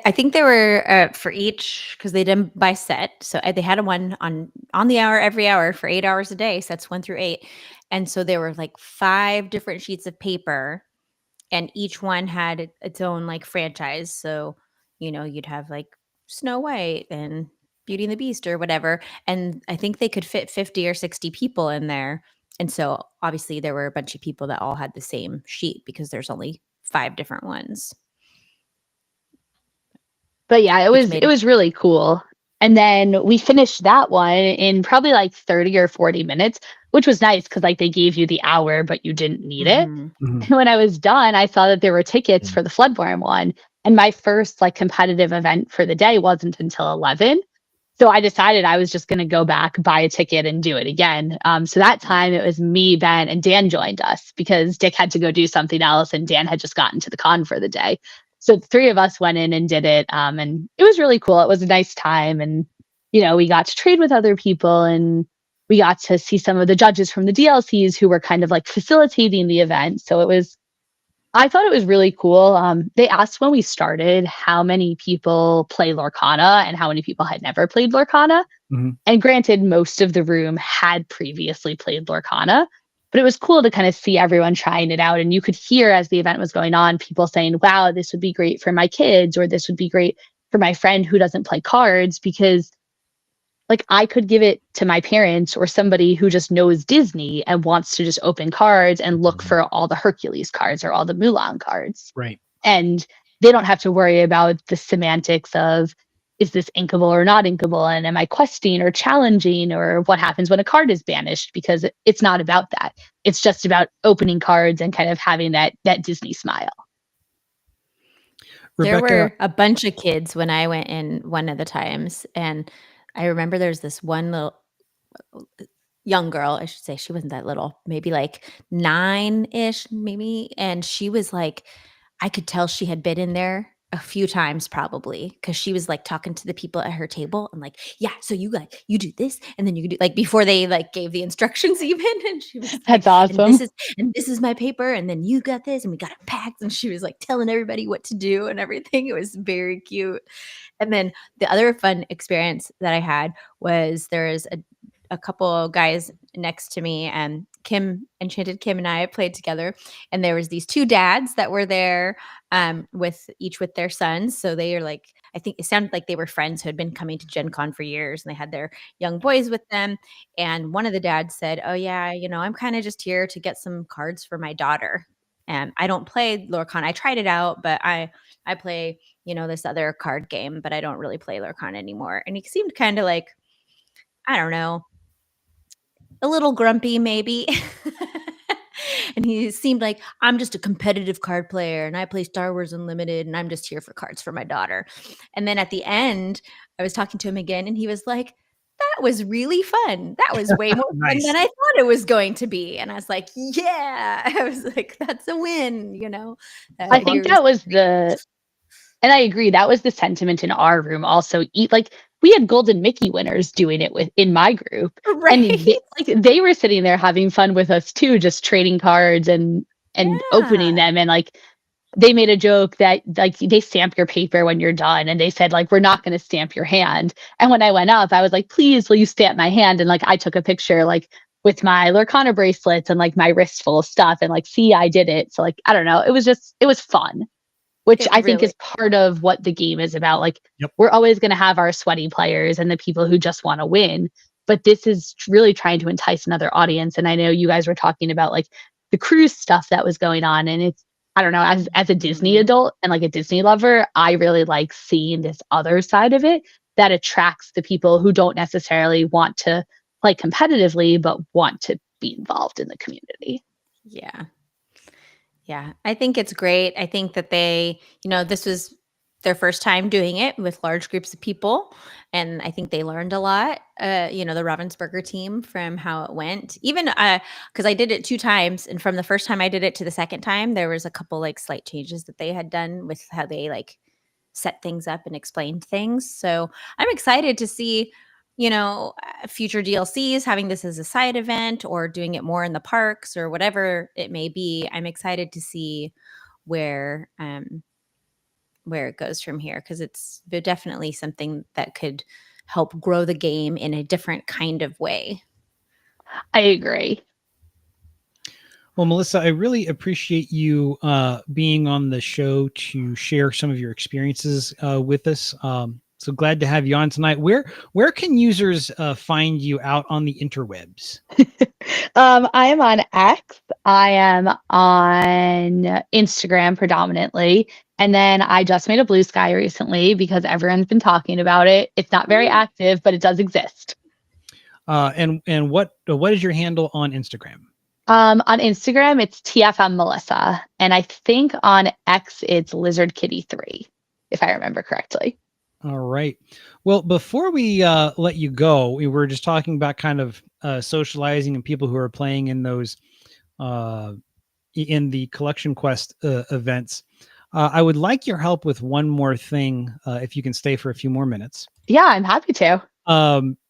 I think they were for each, because they didn't by set. So they had a one on the hour every hour for 8 hours a day. So that's 1 through 8. And so there were like 5 different sheets of paper, and each one had its own like franchise. So, you'd have like Snow White and Beauty and the Beast or whatever. And I think they could fit 50 or 60 people in there. And so obviously there were a bunch of people that all had the same sheet because there's only 5 different ones. But yeah, it was really cool. And then we finished that one in probably like 30 or 40 minutes, which was nice because like they gave you the hour, but you didn't need it. And when I was done, I saw that there were tickets for the Floodborn one. And my first like competitive event for the day wasn't until 11. So I decided I was just going to go back, buy a ticket, and do it again. So that time it was me, Ben, and Dan joined us because Dick had to go do something else and Dan had just gotten to the con for the day. So the 3 of us went in and did it. And it was really cool. It was a nice time. And, we got to trade with other people. And we got to see some of the judges from the DLCs who were kind of like facilitating the event. So I thought it was really cool. They asked when we started how many people play Lorcana and how many people had never played Lorcana. Mm-hmm. And granted, most of the room had previously played Lorcana, but it was cool to kind of see everyone trying it out. And you could hear as the event was going on, people saying, wow, this would be great for my kids, or this would be great for my friend who doesn't play cards, because like I could give it to my parents or somebody who just knows Disney and wants to just open cards and look for all the Hercules cards or all the Mulan cards. Right. And they don't have to worry about the semantics of, is this inkable or not inkable? And am I questing or challenging, or what happens when a card is banished? Because it's not about that. It's just about opening cards and kind of having that Disney smile. There Rebekah, were a bunch of kids when I went in one of the times, and I remember there's this one little young girl, I should say. She wasn't that little, maybe like 9-ish, maybe. And she was like, I could tell she had been in there a few times probably, because she was like talking to the people at her table and like, yeah, so you do this, and then you could do, like, before they like gave the instructions even. And she was like, That's awesome. and this is my paper, and then you got this, and we got it packed. And she was like telling everybody what to do and everything. It was very cute. And then the other fun experience that I had was there was a couple of guys next to me, and Enchanted Kim and I played together, and there was these two dads that were there with their sons. So they are like, I think it sounded like they were friends who had been coming to Gen Con for years, and they had their young boys with them. And one of the dads said, oh yeah, I'm kind of just here to get some cards for my daughter. And I don't play Lorcana. I tried it out, but I play, this other card game, but I don't really play Lorcana anymore. And he seemed kind of like, I don't know, a little grumpy maybe. And he seemed like, I'm just a competitive card player and I play Star Wars Unlimited and I'm just here for cards for my daughter. And then at the end, I was talking to him again and he was like, that was really fun. That was way more Nice. fun than I thought it was going to be. And I was like, yeah. I was like, that's a win, I think that was and I agree, that was the sentiment in our room also. We had Golden Mickey winners doing it in my group. Right. And they were sitting there having fun with us too, just trading cards and opening them. And they made a joke that they stamp your paper when you're done. And they said, we're not going to stamp your hand. And when I went up, I was like, please, will you stamp my hand? And I took a picture with my Lorcana bracelets and my wrist full of stuff and see, I did it. So I don't know. It was fun. Which I think is part of what the game is about. Yep. We're always going to have our sweaty players and the people who just want to win. But this is really trying to entice another audience. And I know you guys were talking about the cruise stuff that was going on. And it's, I don't know, as a Disney adult and a Disney lover, I really like seeing this other side of it that attracts the people who don't necessarily want to play competitively, but want to be involved in the community. Yeah. Yeah, I think it's great. I think that they, this was their first time doing it with large groups of people. And I think they learned a lot, the Ravensburger team from how it went. Even because I did it 2 times. And from the first time I did it to the second time, there was a couple slight changes that they had done with how they set things up and explained things. So I'm excited to see future DLCs, having this as a side event or doing it more in the parks or whatever it may be. I'm excited to see where it goes from here, because it's definitely something that could help grow the game in a different kind of way. I agree. Well, Melissa, I really appreciate you being on the show to share some of your experiences with us. So glad to have you on tonight. Where can users find you out on the interwebs? I am on X. I am on Instagram predominantly. And then I just made a Blue Sky recently because everyone's been talking about it. It's not very active, but it does exist. And what is your handle on Instagram? On Instagram, it's TFM Melissa. And I think on X, it's Lizard Kitty 3, if I remember correctly. All right. Well, before we let you go, we were just talking about kind of socializing and people who are playing in those in the Collection Quest events. I would like your help with one more thing, if you can stay for a few more minutes. Yeah, I'm happy to.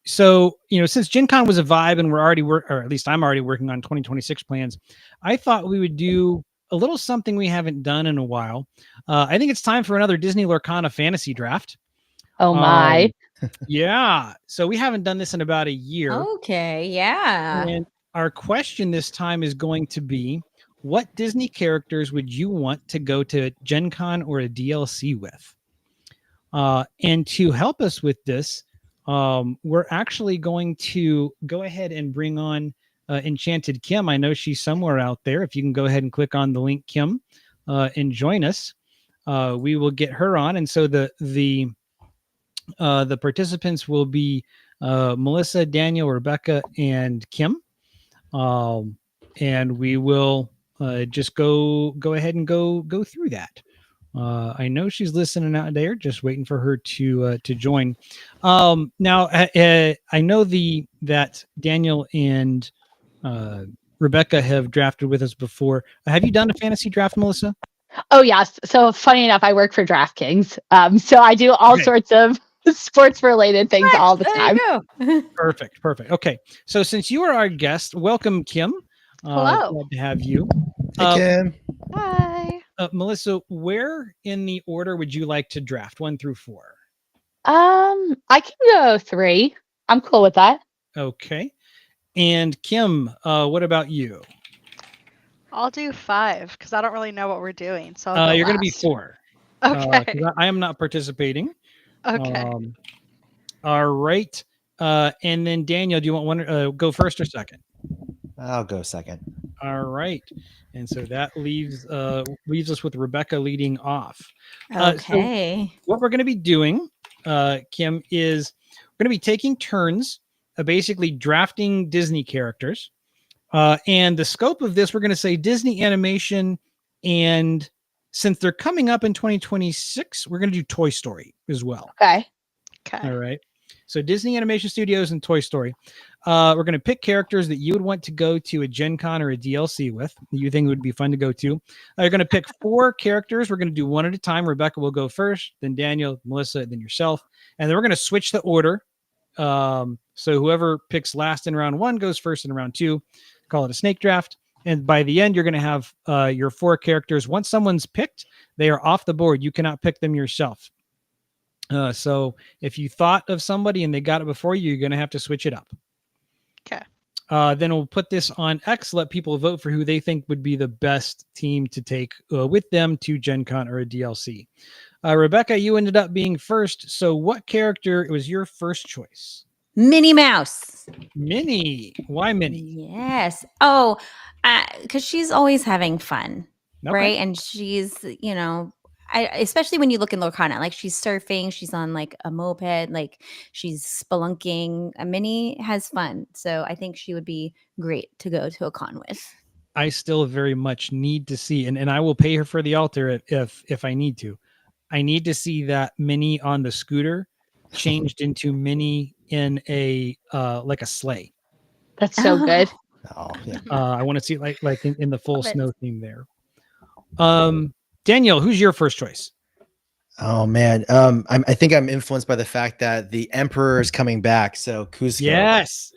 So, since Gen Con was a vibe and we're already or at least I'm already working on 2026 plans, I thought we would do a little something we haven't done in a while. I think it's time for another Disney Lorcana fantasy draft. Oh my. Yeah. So we haven't done this in about a year. Okay, yeah. And our question this time is going to be, what Disney characters would you want to go to Gen Con or a DLC with? And to help us with this, we're actually going to go ahead and bring on Enchanted Kim. I know she's somewhere out there. If you can go ahead and click on the link, Kim, and join us, we will get her on. And so the participants will be Melissa, Daniel, Rebekah, and Kim. And we will just go ahead and go through that. I know she's listening out there, just waiting for her to join. Now, I know that Daniel and Rebekah have drafted with us before. Have you done a fantasy draft, Melissa? Oh yes. So funny enough, I work for DraftKings. So I do all sorts of sports related things all the time. There you go. Perfect. Okay. So since you are our guest, welcome, Kim. Hello. Glad to have you. Hey, Kim. Hi. Melissa, where in the order would you like to draft 1 through 4? I can go 3. I'm cool with that. Okay. And Kim, what about you? I'll do 5 because I don't really know what we're doing. So You're going to be 4. Okay. 'Cause I am not participating. Okay. All right. And then Daniel, do you want one go first or second? I'll go second. All right. And so that leaves us with Rebekah leading off. Okay. So what we're going to be doing, Kim, is we're going to be taking turns basically drafting Disney characters. And the scope of this, we're going to say Disney animation. And since they're coming up in 2026, we're going to do Toy Story as well. Okay. Okay. All right. So Disney Animation Studios and Toy Story. We're going to pick characters that you would want to go to a Gen Con or a DLC with. You think would be fun to go to. You're going to pick 4 characters. We're going to do one at a time. Rebekah will go first, then Daniel, Melissa, then yourself. And then we're going to switch the order. So whoever picks last in round 1 goes first in round 2. Call it a snake draft. And by the end, you're going to have your 4 characters. Once someone's picked, they are off the board. You cannot pick them yourself. So if you thought of somebody and they got it before you, you're going to have to switch it up. Okay. Then we'll put this on X, let people vote for who they think would be the best team to take with them to Gen Con or a DLC. Rebekah, you ended up being first. So what character was your first choice? Minnie Mouse. Minnie. Why Minnie? Yes. Oh, because she's always having fun, Okay. right? And she's, especially when you look in Lorcana, like she's surfing, she's on like a moped, like she's spelunking. Minnie has fun, so I think she would be great to go to a con with. I still very much need to see, and I will pay her for the altar if I need to. I need to see that Minnie on the scooter changed into Minnie in a like a sleigh. That's so good. Oh, yeah. I want to see like in the full Love it. snow theme there. Daniel, who's your first choice? Oh man. I think I'm influenced by the fact that the Emperor is coming back. So Cusco. Yes,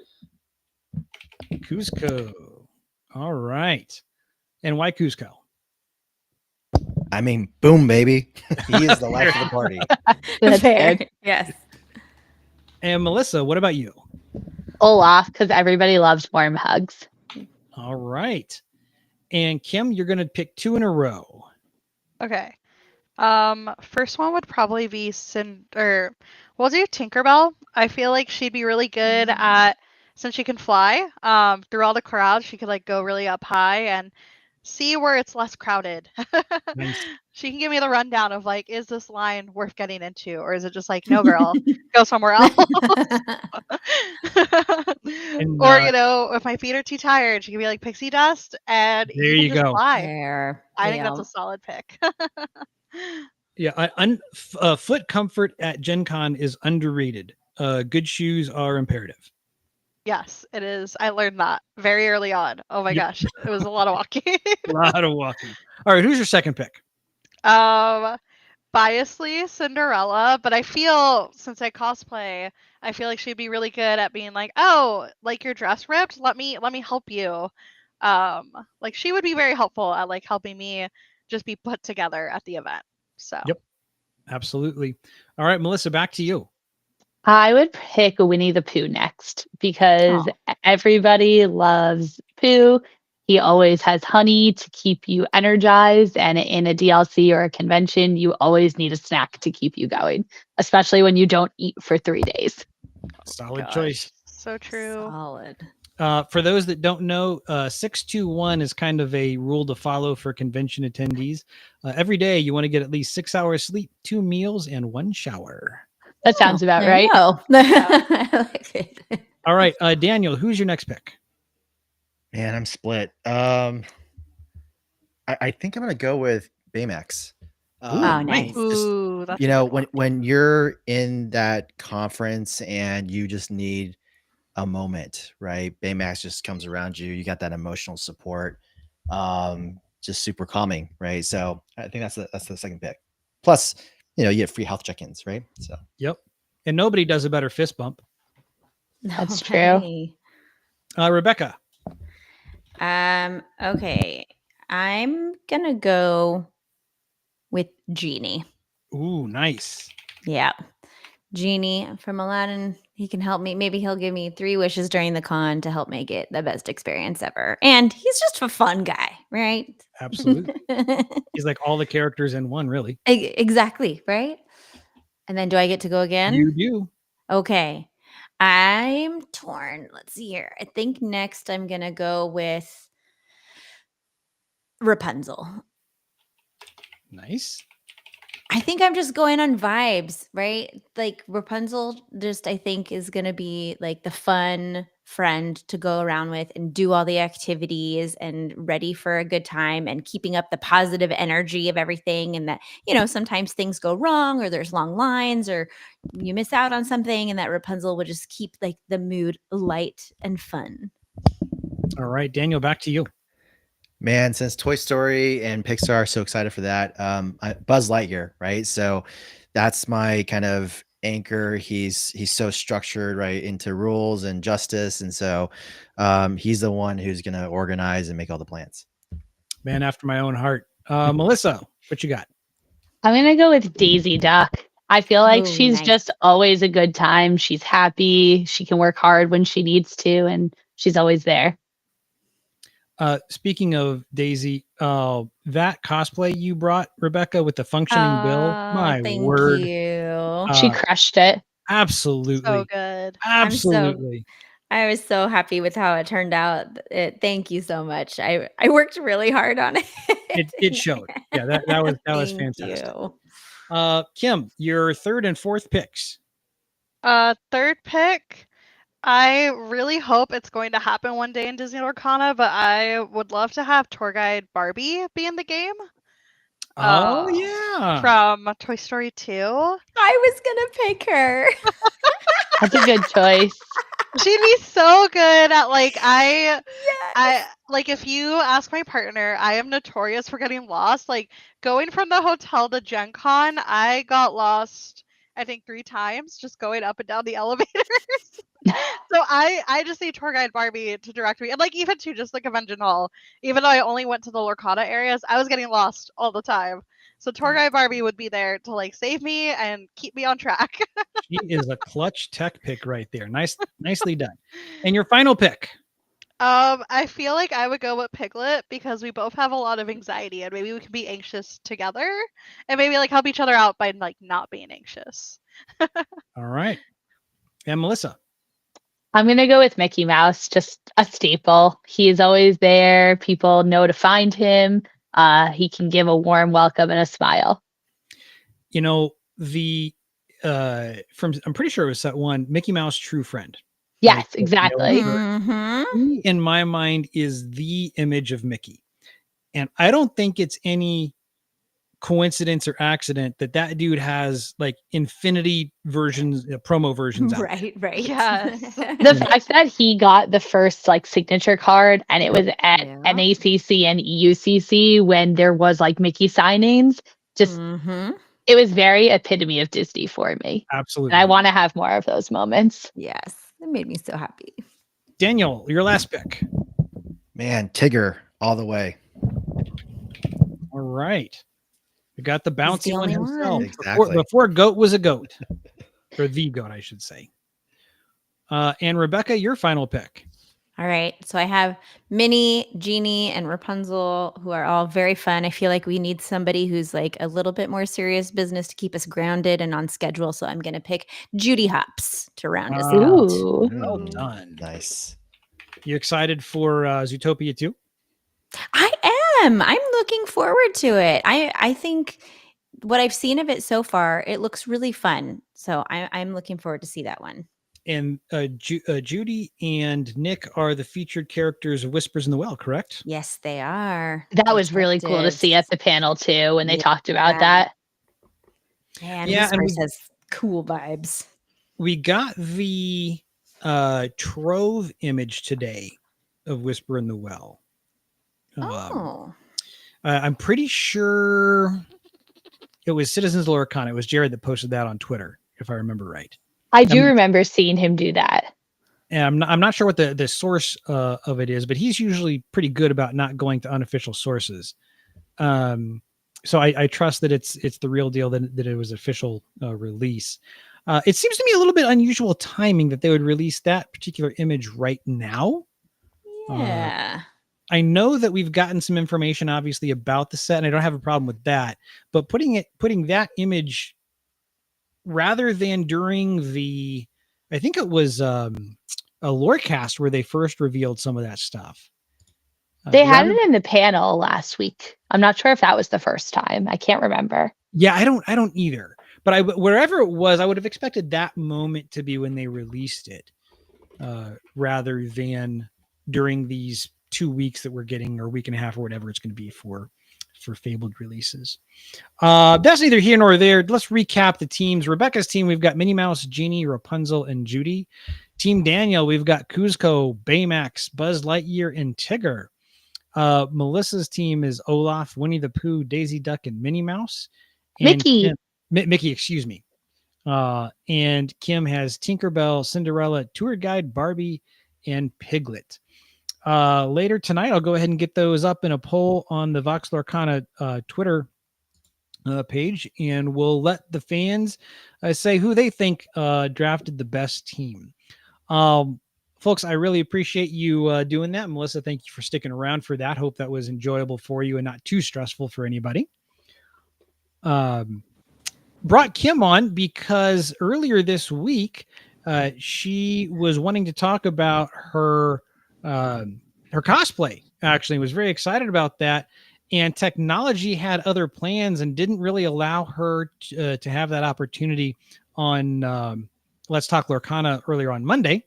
Cusco. All right, and why Cusco? I mean, boom, baby. He is the life of the party. That's Fair. good. Yes. And Melissa, what about you? Olaf, because everybody loves warm hugs. All right, and Kim, you're going to pick 2 in a row. Okay. First one would probably be we'll do Tinkerbell. I feel like she'd be really good at, since she can fly, through all the crowds, she could like go really up high and see where it's less crowded. Nice. She can give me the rundown of like, is this line worth getting into, or is it just like, no, girl, go somewhere else? And, or if my feet are too tired, she can be like pixie dust, and There you can just go. fly. Fair. I think that's Yeah. a solid pick. Yeah, foot comfort at Gen Con is underrated. Good shoes are imperative. Yes, it is. I learned that very early on. Oh my Yep. gosh, it was a lot of walking. A lot of walking. All right, who's your second pick? biasly Cinderella, but I feel since I cosplay, I feel like she'd be really good at being like, "Oh, like your dress ripped? Let me help you." Like she would be very helpful at like helping me just be put together at the event. So Yep. Absolutely. All right, Melissa, back to you. I would pick Winnie the Pooh next because everybody loves Pooh. He always has honey to keep you energized. And in a DLC or a convention, you always need a snack to keep you going, especially when you don't eat for 3 days. Solid gosh, choice. So true. Solid. For those that don't know, 621 is kind of a rule to follow for convention attendees. Every day, you want to get at least 6 hours sleep, 2 meals, and 1 shower. That sounds about There you right. go. I like it. All right, Daniel, who's your next pick? Man, I'm split. I think I'm gonna go with Baymax. Oh, nice. Ooh, that's You a know, good one. when you're in that conference and you just need a moment, right? Baymax just comes around you. You got that emotional support, just super calming, right? So I think that's the second pick. Plus, you get free health check-ins, right? So Yep. And nobody does a better fist bump. That's true. Okay. Rebekah. Okay. I'm gonna go with Genie. Ooh, nice. Yeah. Genie from Aladdin. He can help me. Maybe he'll give me 3 wishes during the con to help make it the best experience ever. And he's just a fun guy, right? Absolutely. He's like all the characters in one, really. Exactly, right? And then do I get to go again? You do. Okay. I'm torn. Let's see here. I think next I'm going to go with Rapunzel. Nice. I think I'm just going on vibes, right? Like Rapunzel just I think is going to be like the fun friend to go around with and do all the activities and ready for a good time and keeping up the positive energy of everything, and that sometimes things go wrong or there's long lines or you miss out on something, and that Rapunzel would just keep like the mood light and fun. All right, Daniel, back to you. man, since Toy Story and Pixar are so excited for that, Buzz Lightyear, right? So that's my kind of anchor. He's so structured, right, into rules and justice, and so he's the one who's going to organize and make all the plans. Man after my own heart. Melissa, what you got? I'm going to go with Daisy Duck. I feel like Ooh, she's nice. just always a good time. She's happy. She can work hard when she needs to, and she's always there. Speaking of Daisy, that cosplay you brought, Rebekah, with the functioning bill, my thank word. you. She crushed it. Absolutely. So good. Absolutely. I was so happy with how it turned out. Thank you so much. I worked really hard on it. It showed. Yeah, that was Thank fantastic. you. Kim, your third and fourth picks. Third pick. I really hope it's going to happen one day in Disney Lorcana, but I would love to have tour guide Barbie be in the game. Oh yeah. From Toy Story 2. I was gonna pick her. That's a good choice. She'd be so good at like I Yes. like if you ask my partner, I am notorious for getting lost. Like going from the hotel to Gen Con, I got lost I think 3 times just going up and down the elevators. So I just need tour guide Barbie to direct me. And like even to just the convention hall, even though I only went to the Lorcana areas, I was getting lost all the time. So tour guide Barbie would be there to like save me and keep me on track. She is a clutch tech pick right there. Nicely done. And your final pick. I feel like I would go with Piglet because we both have a lot of anxiety and maybe we can be anxious together and maybe like help each other out by like not being anxious. All right. And Melissa. I'm going to go with Mickey Mouse, just a staple. He is always there. People know to find him. He can give a warm welcome and a smile. I'm pretty sure it was set one, Mickey Mouse True Friend. Yes, exactly. He, in my mind, is the image of Mickey. And I don't think it's any coincidence or accident that dude has like infinity versions, promo versions out. Right. Yes. The fact that he got the first like signature card and it was at NACC and EUCC when there was like Mickey signings, just It was very epitome of Disney for me. Absolutely. And I want to have more of those moments. Yes, it made me so happy. Daniel, your last pick. Man, Tigger all the way. All right. We got the bouncy the one only himself. one. Exactly. Before goat was a goat. Or the goat, I should say. And Rebekah, your final pick. All right. So I have Minnie, Jeannie, and Rapunzel, who are all very fun. I feel like we need somebody who's like a little bit more serious business to keep us grounded and on schedule. So I'm going to pick Judy Hopps to round us out. Ooh. Well done. Nice. You excited for Zootopia 2? I am. I'm looking forward to it. I think what I've seen of it so far, it looks really fun. So I'm looking forward to see that one. And Judy and Nick are the featured characters of Whispers in the Well, correct? Yes, they are. That was really cool to see at the panel too when they talked about that. Man, Yeah, and Whispers has cool vibes. We got the Trove image today of Whisper in the Well. I'm pretty sure it was Citizens of Lorcana. It was Jared that posted that on Twitter, if I remember right. I do remember seeing him do that. And I'm not sure what the source of it is, but he's usually pretty good about not going to unofficial sources. So I trust that it's the real deal, that it was official release. It seems to me a little bit unusual timing that they would release that particular image right now. Yeah. I know that we've gotten some information, obviously, about the set, and I don't have a problem with that. But putting that image rather than during the, I think it was a Lorecast where they first revealed some of that stuff. They had it in the panel last week. I'm not sure if that was the first time. I can't remember. Yeah, I don't either. But wherever it was, I would have expected that moment to be when they released it, rather than during these 2 weeks that we're getting, or week and a half, or whatever it's going to be for Fabled releases. That's neither here nor there. Let's recap the teams. Rebekah's team, we've got Minnie Mouse, Jeannie, Rapunzel, and Judy. Team Daniel, we've got Kuzco, Baymax, Buzz Lightyear, and Tigger. Melissa's team is Olaf, Winnie the Pooh, Daisy Duck, and Minnie Mouse. And Mickey, excuse me. And Kim has Tinkerbell, Cinderella, Tour Guide, Barbie, and Piglet. Later tonight, I'll go ahead and get those up in a poll on the Vox Lorcana Twitter page, and we'll let the fans say who they think drafted the best team. Folks, I really appreciate you doing that. Melissa, thank you for sticking around for that. Hope that was enjoyable for you and not too stressful for anybody. Brought Kim on because earlier this week, she was wanting to talk about her cosplay. Actually, was very excited about that, and technology had other plans and didn't really allow her to have that opportunity on Let's Talk Lorcana earlier on Monday.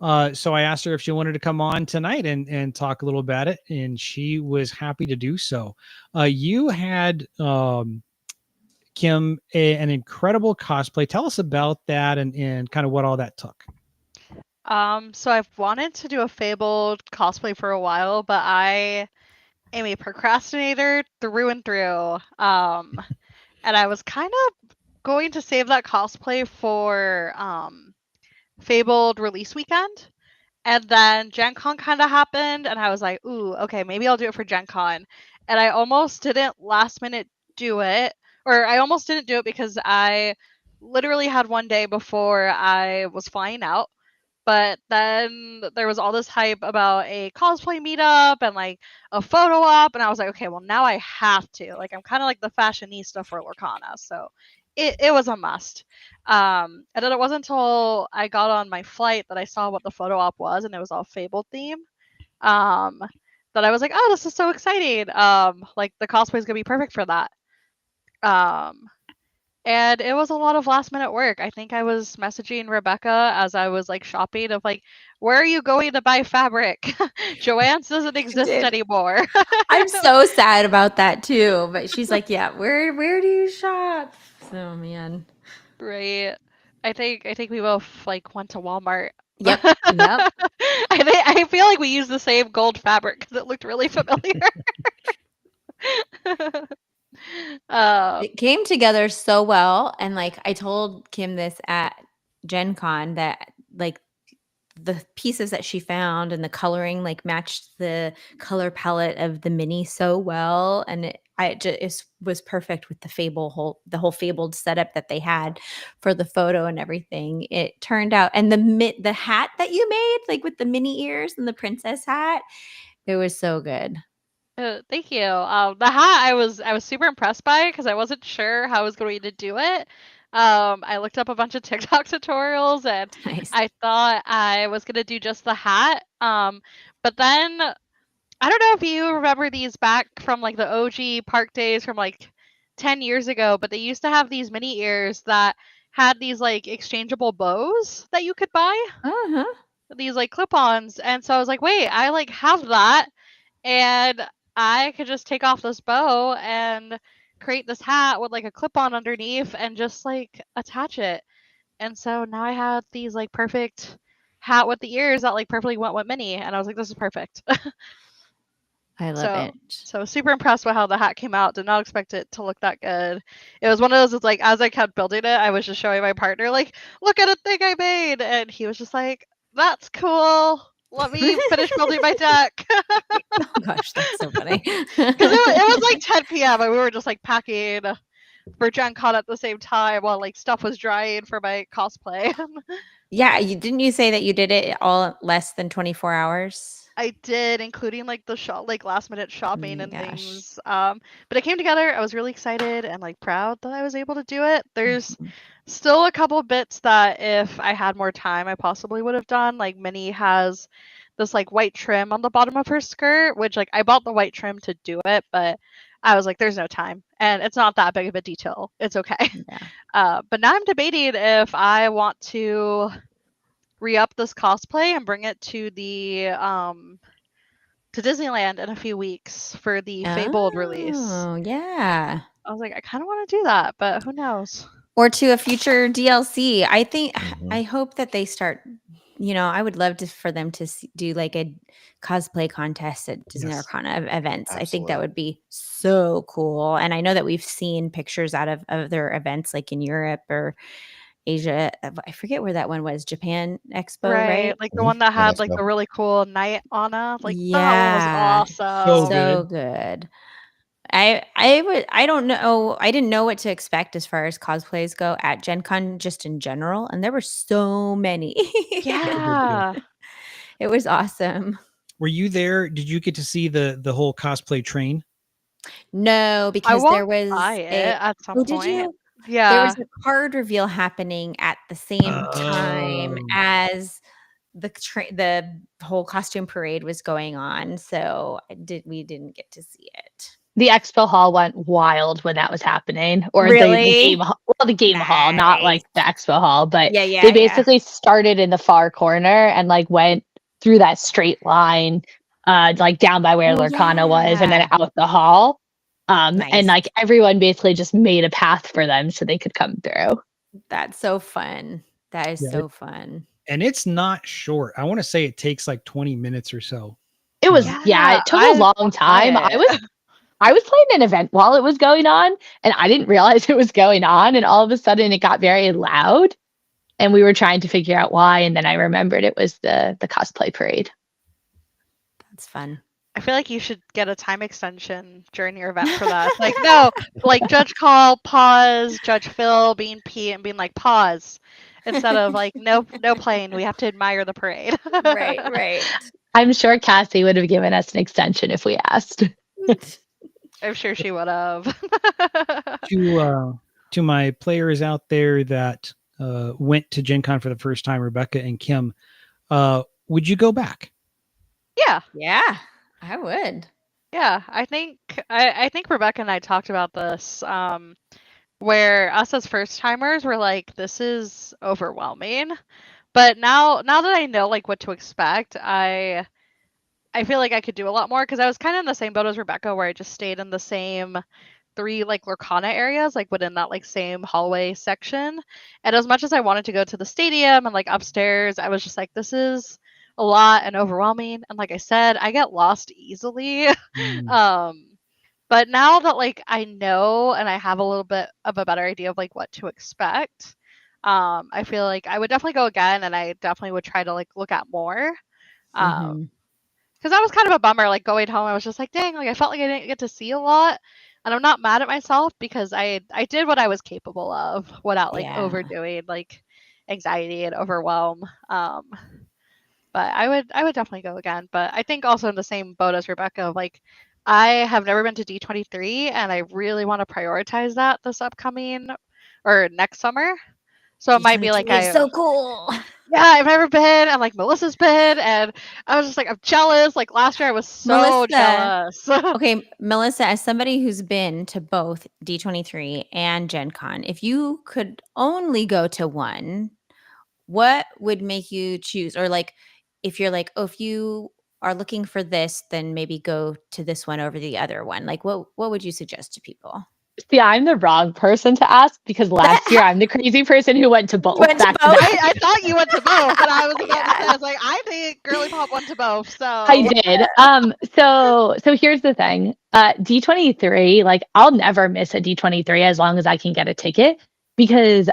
So I asked her if she wanted to come on tonight and talk a little about it, and she was happy to do so. You had Kim an incredible cosplay. Tell us about that and kind of what all that took. So I've wanted to do a Fabled cosplay for a while, but I am a procrastinator through and through. And I was kind of going to save that cosplay for Fabled release weekend. And then Gen Con kind of happened, and I was like, ooh, okay, maybe I'll do it for Gen Con. And I almost didn't last minute do it, or I almost didn't do it because I literally had one day before I was flying out. But then there was all this hype about a cosplay meetup and like a photo op, and I was like, okay, well now I have to. Like I'm kind of like the fashionista for Lorcana, so it was a must. And then it wasn't until I got on my flight that I saw what the photo op was, and it was all Fabled theme. That I was like, oh, this is so exciting. Like the cosplay is gonna be perfect for that. And it was a lot of last minute work. I think I was messaging Rebekah as I was like shopping of like, where are you going to buy fabric? Joann's doesn't exist anymore. I'm so sad about that too. But she's like, yeah, where do you shop? So man. Right. I think we both like went to Walmart. Yep. I feel like we used the same gold fabric because it looked really familiar. It came together so well, and like I told Kim this at Gen Con that like the pieces that she found and the coloring like matched the color palette of the mini so well, and it was perfect with the whole Fabled setup that they had for the photo and everything. It turned out, and the hat that you made like with the mini ears and the princess hat, it was so good. Thank you. The hat I was super impressed by because I wasn't sure how I was going to do it. I looked up a bunch of TikTok tutorials and Nice. I thought I was going to do just the hat. But then I don't know if you remember these back from like the OG park days from like 10 years ago, but they used to have these mini ears that had these like exchangeable bows that you could buy. Uh-huh. These like clip-ons. And so I was like, wait, I like have that. And I could just take off this bow and create this hat with like a clip-on underneath and just like attach it. And so now I had these like perfect hat with the ears that like perfectly went with Minnie, and I was like, this is perfect. I love it. So super impressed with how the hat came out. Did not expect it to look that good. It was one of those, it's like as I kept building it, I was just showing my partner like, look at a thing I made, and he was just like, that's cool. Let me finish building my deck. Oh gosh, that's so funny. Because it was like 10 p.m. and we were just like packing for Gen Con at the same time while like stuff was drying for my cosplay. Yeah, didn't you say that you did it all less than 24 hours? I did, including like the like last minute shopping and Gosh. things. But it came together. I was really excited and like proud that I was able to do it. There's still a couple bits that if I had more time, I possibly would have done. Like Minnie has this like white trim on the bottom of her skirt, which like I bought the white trim to do it, but I was like, there's no time, and it's not that big of a detail. It's okay. Yeah. But now I'm debating if I want to re-up this cosplay and bring it to the to Disneyland in a few weeks for the Fabled release. Oh, yeah. I was like, I kind of want to do that, but who knows? Or to a future DLC. I think Mhm. I hope that they start. I would love for them to do like a cosplay contest at Disney Yes. Arcana events. I think that Absolutely. would be so cool. And I know that we've seen pictures out of other events like in Europe or Asia. I forget where that one was. Japan Expo, right? Like the one that Yeah, had that's like dope. the really cool night Anna. Like that one was Yeah. awesome. So good. I don't know. I didn't know what to expect as far as cosplays go at Gen Con just in general. And there were so many. Yeah. It was awesome. were you there? Did you get to see the whole cosplay train? No, I because there walked was by it at some oh, did point. you? There Yeah. was a card reveal happening at the same time Oh. as the whole costume parade was going on. So we didn't get to see it. The expo hall went wild when that was happening, or the Really? game hall. Well, the game hall, not like the expo hall, but Yeah. they basically started in the far corner and like went through that straight line, like down by where Oh, Lurkana was, and then yeah. out the hall. And Nice. like everyone basically just made a path for them so they could come through. That's so fun. That is Yeah, so fun. And it's not short. I want to say it takes like 20 minutes or so. It was Yeah, it took I a long walked by time. it. I was playing an event while it was going on, and I didn't realize it was going on, and all of a sudden it got very loud, and we were trying to figure out why, and then I remembered it was the cosplay parade. That's fun. I feel like you should get a time extension during your event for that. Like, no, like Judge Call, pause, Judge Phil being P and being like, pause. Instead of like, no playing. We have to admire the parade. Right. I'm sure Cassie would have given us an extension if we asked. I'm sure she would have. To my players out there that went to Gen Con for the first time, Rebekah and Kim, would you go back? Yeah. Yeah, I would. Yeah, I think Rebekah and I talked about this, where us as first timers were like, this is overwhelming. But now that I know like what to expect, I feel like I could do a lot more because I was kind of in the same boat as Rebekah, where I just stayed in the same 3 like Lurkana areas, like within that like same hallway section. And as much as I wanted to go to the stadium and like upstairs, I was just like, this is a lot and overwhelming. And like I said, I get lost easily. But But now that like I know and I have a little bit of a better idea of like what to expect, I feel like I would definitely go again, and I definitely would try to like look at more. Mhm. Because that was kind of a bummer. Like going home, I was just like, dang, like I felt like I didn't get to see a lot, and I'm not mad at myself because I did what I was capable of without like Yeah. overdoing like anxiety and overwhelm. But I would definitely go again. But I think also in the same boat as Rebekah, of like I have never been to D23, and I really want to prioritize that this upcoming or next summer. So it might be like D23 is so cool. yeah, I've never been, and like Melissa's been, and I was just like, I'm jealous. Like last year, I was so Melissa. jealous. Okay, Melissa, as somebody who's been to both D23 and Gen Con, if you could only go to one, what would make you choose? Or like if you're like, oh, if you are looking for this, then maybe go to this one over the other one. Like what would you suggest to people? See, I'm the wrong person to ask because last year I'm the crazy person who went to both Went to back to both? back. I thought you went to both, and I was about to say, Yes. I was like, I think Girly Pop went to both. So I did. So here's the thing. D23, like I'll never miss a D23 as long as I can get a ticket because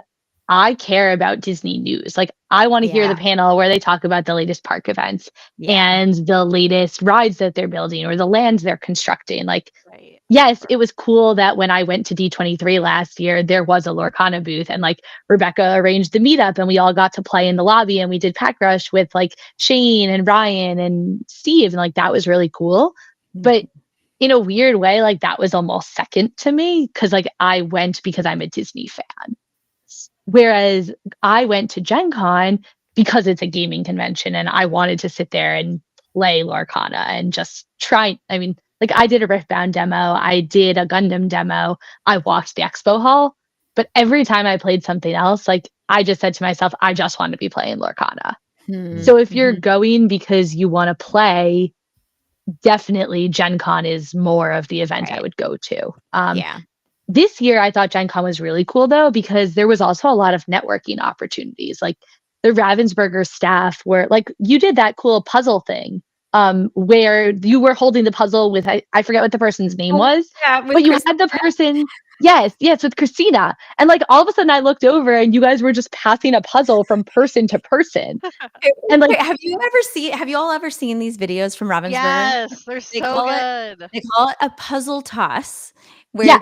I care about Disney news. Like I want to hear the Yeah. panel where they talk about the latest park events Yeah. and the latest rides that they're building or the lands they're constructing. Like right. yes, it was cool that when I went to D23 last year, there was a Lorcana booth and like Rebekah arranged the meetup and we all got to play in the lobby and we did Pack Rush with like Shane and Ryan and Steve. And like that was really cool. But in a weird way, like that was almost second to me because like I went because I'm a Disney fan. Whereas I went to Gen Con because it's a gaming convention and I wanted to sit there and play Lorcana and just try. I mean, like I did a Riftbound demo, I did a Gundam demo, I walked the expo hall, but every time I played something else, like I just said to myself, I just want to be playing Lorcana. So if you're going because you want to play, definitely Gen Con is more of the event I Right. would go to. Yeah. This year, I thought Gen Con was really cool though, because there was also a lot of networking opportunities. Like the Ravensburger staff were like, you did that cool puzzle thing where you were holding the puzzle with, I forget what the person's name was, Yeah, with but you had the person, yes, with Christina. And like all of a sudden I looked over and you guys were just passing a puzzle from person to person. And like, Wait, have you all ever seen these videos from Ravensburger? Yes, they're They so call good. They call it a puzzle toss, where yeah,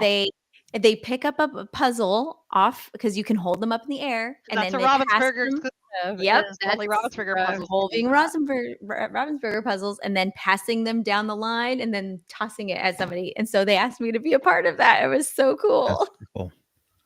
they pick up a puzzle off because you can hold them up in the air, and That's then a they pass Ravensburger them. exclusive. Yep, Is only that's Ravensburger puzzles. holding Ravensburger puzzles, and then passing them down the line, and then tossing it at somebody. And so they asked me to be a part of that. It was so cool. That's cool.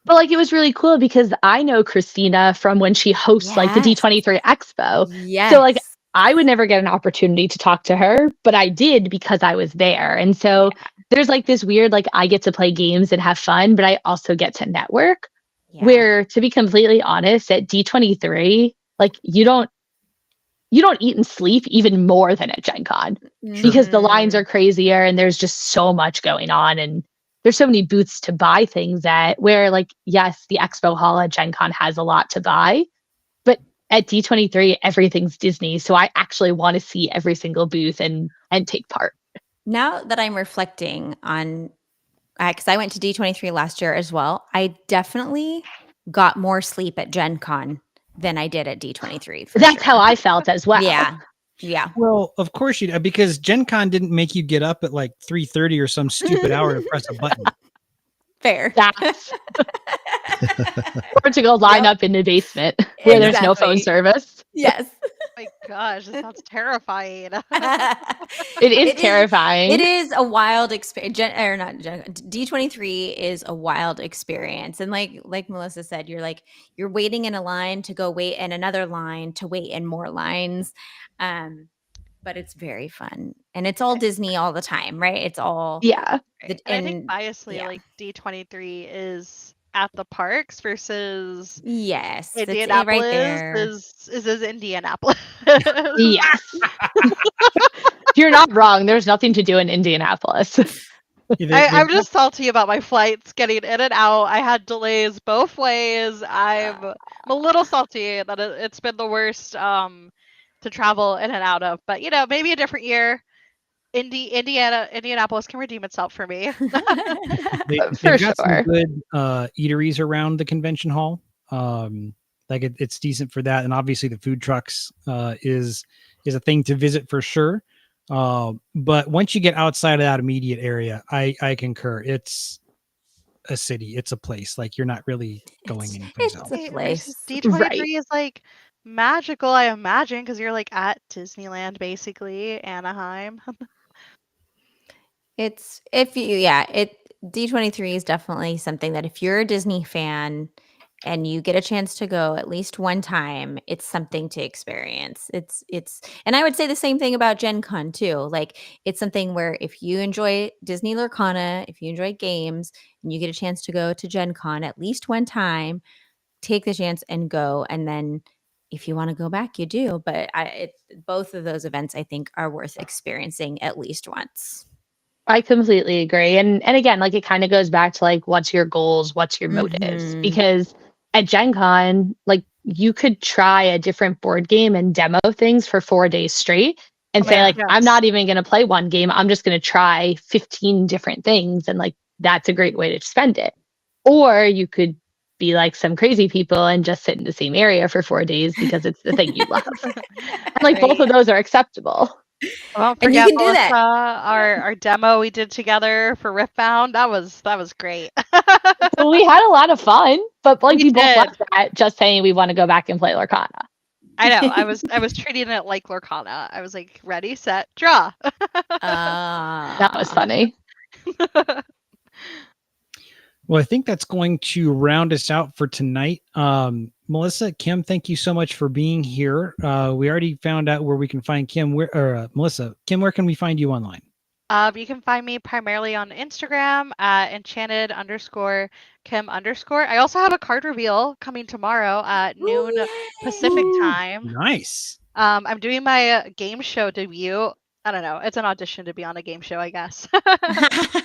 but like it was really cool because I know Christina from when she hosts like the Yes. D23 Expo. Yes. So like I would never get an opportunity to talk to her, but I did because I was there. And so there's like this weird, like I get to play games and have fun, but I also get to network. Yeah. Where to be completely honest, at D23, like you don't eat and sleep even more than at Gen Con because the lines are crazier and there's just so much going on and there's so many booths to buy things at where like, yes, the expo hall at Gen Con has a lot to buy, but at D23, everything's Disney. So I actually want to see every single booth and take part. Now that I'm reflecting on, because I went to D23 last year as well, I definitely got more sleep at Gen Con than I did at D23. That's how I felt as well. Yeah. Yeah. Well, of course you did, because Gen Con didn't make you get up at like 3:30 or some stupid hour to press a button. Fair. That's or to go line up in the basement where there's no phone Exactly. service. Yes. Oh my gosh, this sounds terrifying. It is terrifying. It is a wild experience. D23 is a wild experience. And like Melissa said, you're waiting in a line to go wait in another line to wait in more lines. But it's very fun. And it's all Disney all the time, right? It's all Yeah. And I think biasly, like D23 is at the parks versus yes, Indianapolis right there. is Indianapolis. Yes. You're not wrong. There's nothing to do in Indianapolis. I'm just salty about my flights getting in and out. I had delays both ways. I'm a little salty that it's been the worst to travel in and out of. But maybe a different year. Indianapolis can redeem itself for me. They've For got some sure. good eateries around the convention hall. Like it's decent for that, and obviously the food trucks is a thing to visit for sure. But once you get outside of that immediate area, I concur. It's a city. It's a place. Like you're not really going anyplace It's else. a Right, place. D23 Right. is like magical, I imagine, because you're like at Disneyland, basically, Anaheim. It's if you yeah, it D23 is definitely something that if you're a Disney fan and you get a chance to go at least one time, it's something to experience. It's and I would say the same thing about Gen Con too. Like it's something where if you enjoy Disney Lorcana, if you enjoy games and you get a chance to go to Gen Con at least one time, take the chance and go, and then if you want to go back, you do. But both of those events I think are worth experiencing at least once. I completely agree. And again, like it kind of goes back to like what's your goals, what's your motives? Mhm. Because at Gen Con, like you could try a different board game and demo things for 4 days straight and Oh my say, Yeah. like, I'm yes. not even gonna play one game. I'm just gonna try 15 different things. And like that's a great way to spend it. Or you could be like some crazy people and just sit in the same area for 4 days because it's the thing you love. And like both Right. of those are acceptable. Well, don't And you forget, can do Melissa, that. our demo we did together for Riftbound. That was great. So we had a lot of fun, but like We we both did. left that just saying we want to go back and play Lorcana. I know. I was treating it like Lorcana. I was like, ready, set, draw. That was Ah. funny. Well, I think that's going to round us out for tonight. Melissa, Kim, thank you so much for being here. We already found out where we can find Kim. Melissa, Kim, where can we find you online? You can find me primarily on Instagram at enchanted_Kim_. I also have a card reveal coming tomorrow at noon Pacific Ooh, time. nice. I'm doing my game show debut. I don't know. It's an audition to be on a game show, I guess. I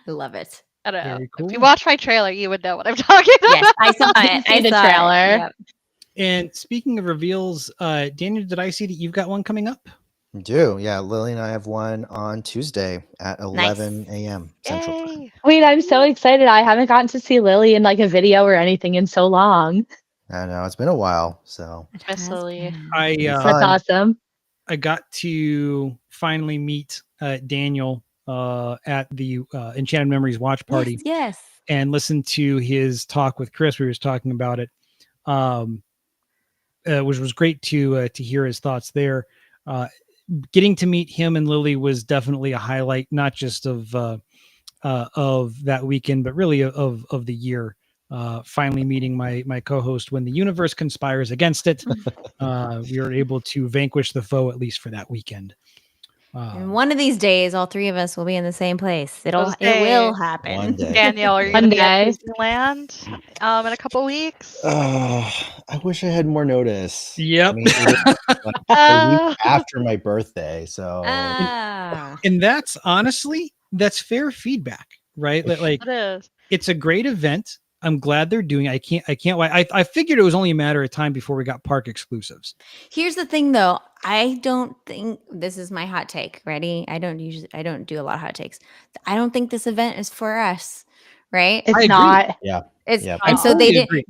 love it. I don't know. Very If you cool. watch my trailer, you would know what I'm talking Yes, about. I saw I it. did see the saw it. trailer. Yep. And speaking of reveals, Daniel, did I see that you've got one coming up? Do. Yeah, Lily and I have one on Tuesday at 11 a.m. Central Time. Yay. Wait, I'm so excited. I haven't gotten to see Lily in like a video or anything in so long. I know it's been a while, so It Miss has Lily. been. I That's fun. awesome. I got to finally meet Daniel at the Enchanted Memories watch party Yes. and listen to his talk with Chris. We was talking about it, which was great to hear his thoughts there. Getting to meet him and Lily was definitely a highlight, not just of that weekend, but really of the year. Finally meeting my co-host when the universe conspires against it. We were able to vanquish the foe, at least for that weekend. And one of these days, all three of us will be in the same place. It will One happen. day. Daniel, are you One going to be at day. Disneyland in a couple weeks? I wish I had more notice. Yep. I mean, it is like a Uh, week after my birthday, so Ah. And that's honestly, that's fair feedback, right? Like it is. it's a great event. I'm glad they're doing it. I can't wait. I figured it was only a matter of time before we got park exclusives. Here's the thing though. I don't think this is my hot take. Ready? I don't do a lot of hot takes. I don't think this event is for us. Right? It's agree. not. yeah. It's Yeah. and I so they totally did agree.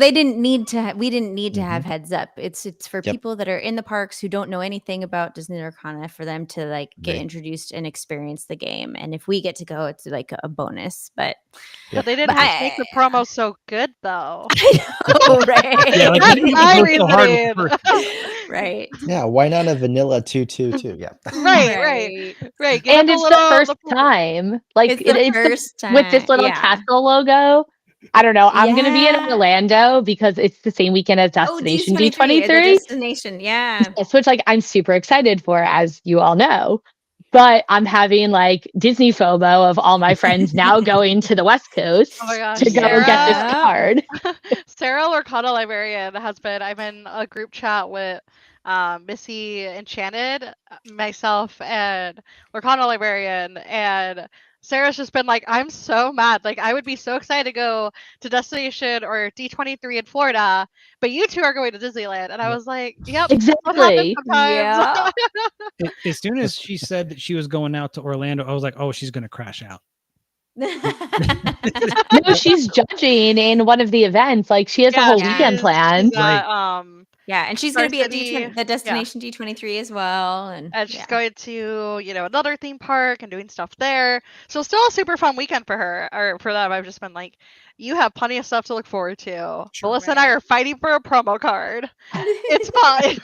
they didn't need to we didn't need to have Mhm. heads up. It's for Yep. people that are in the parks who don't know anything about Disney Arcana for them to like get Agree. introduced and experience the game. And if we get to go, it's like a bonus. But But they but didn't make the promo so good, though. I know, right? Yeah, like, That's they didn't my even go so hard with the reasoning. first Right. Yeah, why not a vanilla 222? Yeah. Right. Give And it it's the first time. Like It's the it's first with this time. little Yeah. castle logo. I don't know. I'm gonna be in Yeah. Orlando because it's the same weekend as Oh, Destination D23, the D23. destination. Yeah. Yes, which like I'm super excited for, as you all know. But I'm having like Disney FOMO of all my friends now going to the West Coast Oh my gosh, to go get this Yeah. card. Sarah Lorcana Librarian has been. I'm in a group chat with Missy Enchanted, myself, and Lorcana Librarian, and Sarah's just been like, I'm so mad. Like, I would be so excited to go to Destination or D23 in Florida, but you two are going to Disneyland. And I was like, yep, that's what happens Exactly. sometimes. Yeah. As soon as she said that she was going out to Orlando, I was like, oh, she's going to crash out. No, she's judging in one of the events. Like she has a Yeah, whole Yeah. weekend she's planned. at, Yeah, and she's Star going to be at City. the Destination D23 as well, and And she's yeah. going to, another theme park and doing stuff there. So still a super fun weekend for her, or for them. I've just been like, you have plenty of stuff to look forward to. Sure. Melissa and I are fighting for a promo card. It's fine.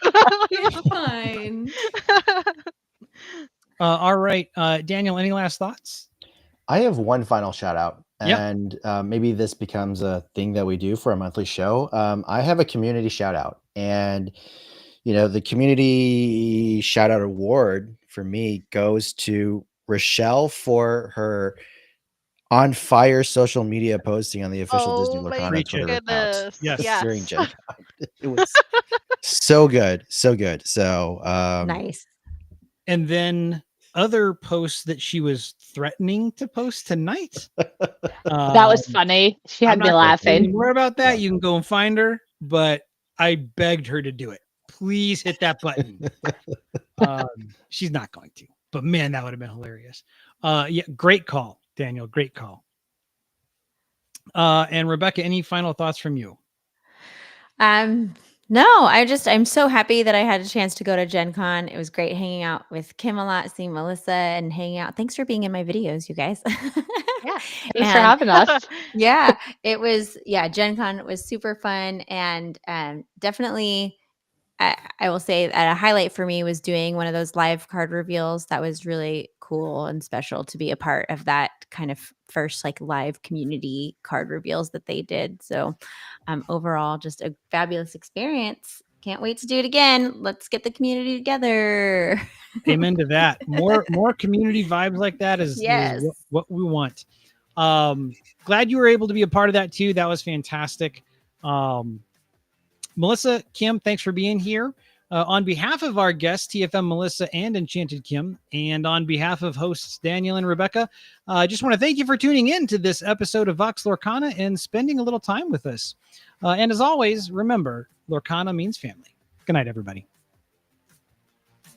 It's fine. All right, Daniel, any last thoughts? I have one final shout out, Yep. and maybe this becomes a thing that we do for a monthly show. I have a community shout out, and the community shout out award for me goes to Rochelle for her on fire social media posting on the official Disney Oh my Lorcana Preach it. Twitter account goodness. Yes. during Yes. Gen Con. It was so good, so good. So Nice. And then other posts that she was threatening to post tonight. That was funny. She I'm had me not gonna say any laughing. more about that. Yeah. You can go and find her, but I begged her to do it. Please hit that button. She's not going to, but man, that would have been hilarious. Yeah, great call, Daniel. Great call. And Rebekah, any final thoughts from you? No, I'm so happy that I had a chance to go to Gen Con. It was great hanging out with Kim a lot, seeing Melissa and hanging out. Thanks for being in my videos, you guys. Yeah. Thanks for having us. Yeah, it was, Gen Con was super fun. And definitely, I will say that a highlight for me was doing one of those live card reveals. That was really cool and special to be a part of that kind of first like live community card reveals that they did. So overall, just a fabulous experience. Can't wait to do it again. Let's get the community together. Amen to that. More community vibes like that is Yes. what we want. Glad you were able to be a part of that too. That was fantastic. Melissa, Kim, thanks for being here. On behalf of our guests, TFM Melissa and Enchanted Kim, and on behalf of hosts Daniel and Rebekah, I just want to thank you for tuning in to this episode of Vox Lorcana and spending a little time with us. And as always, remember, Lorcana means family. Good night, everybody.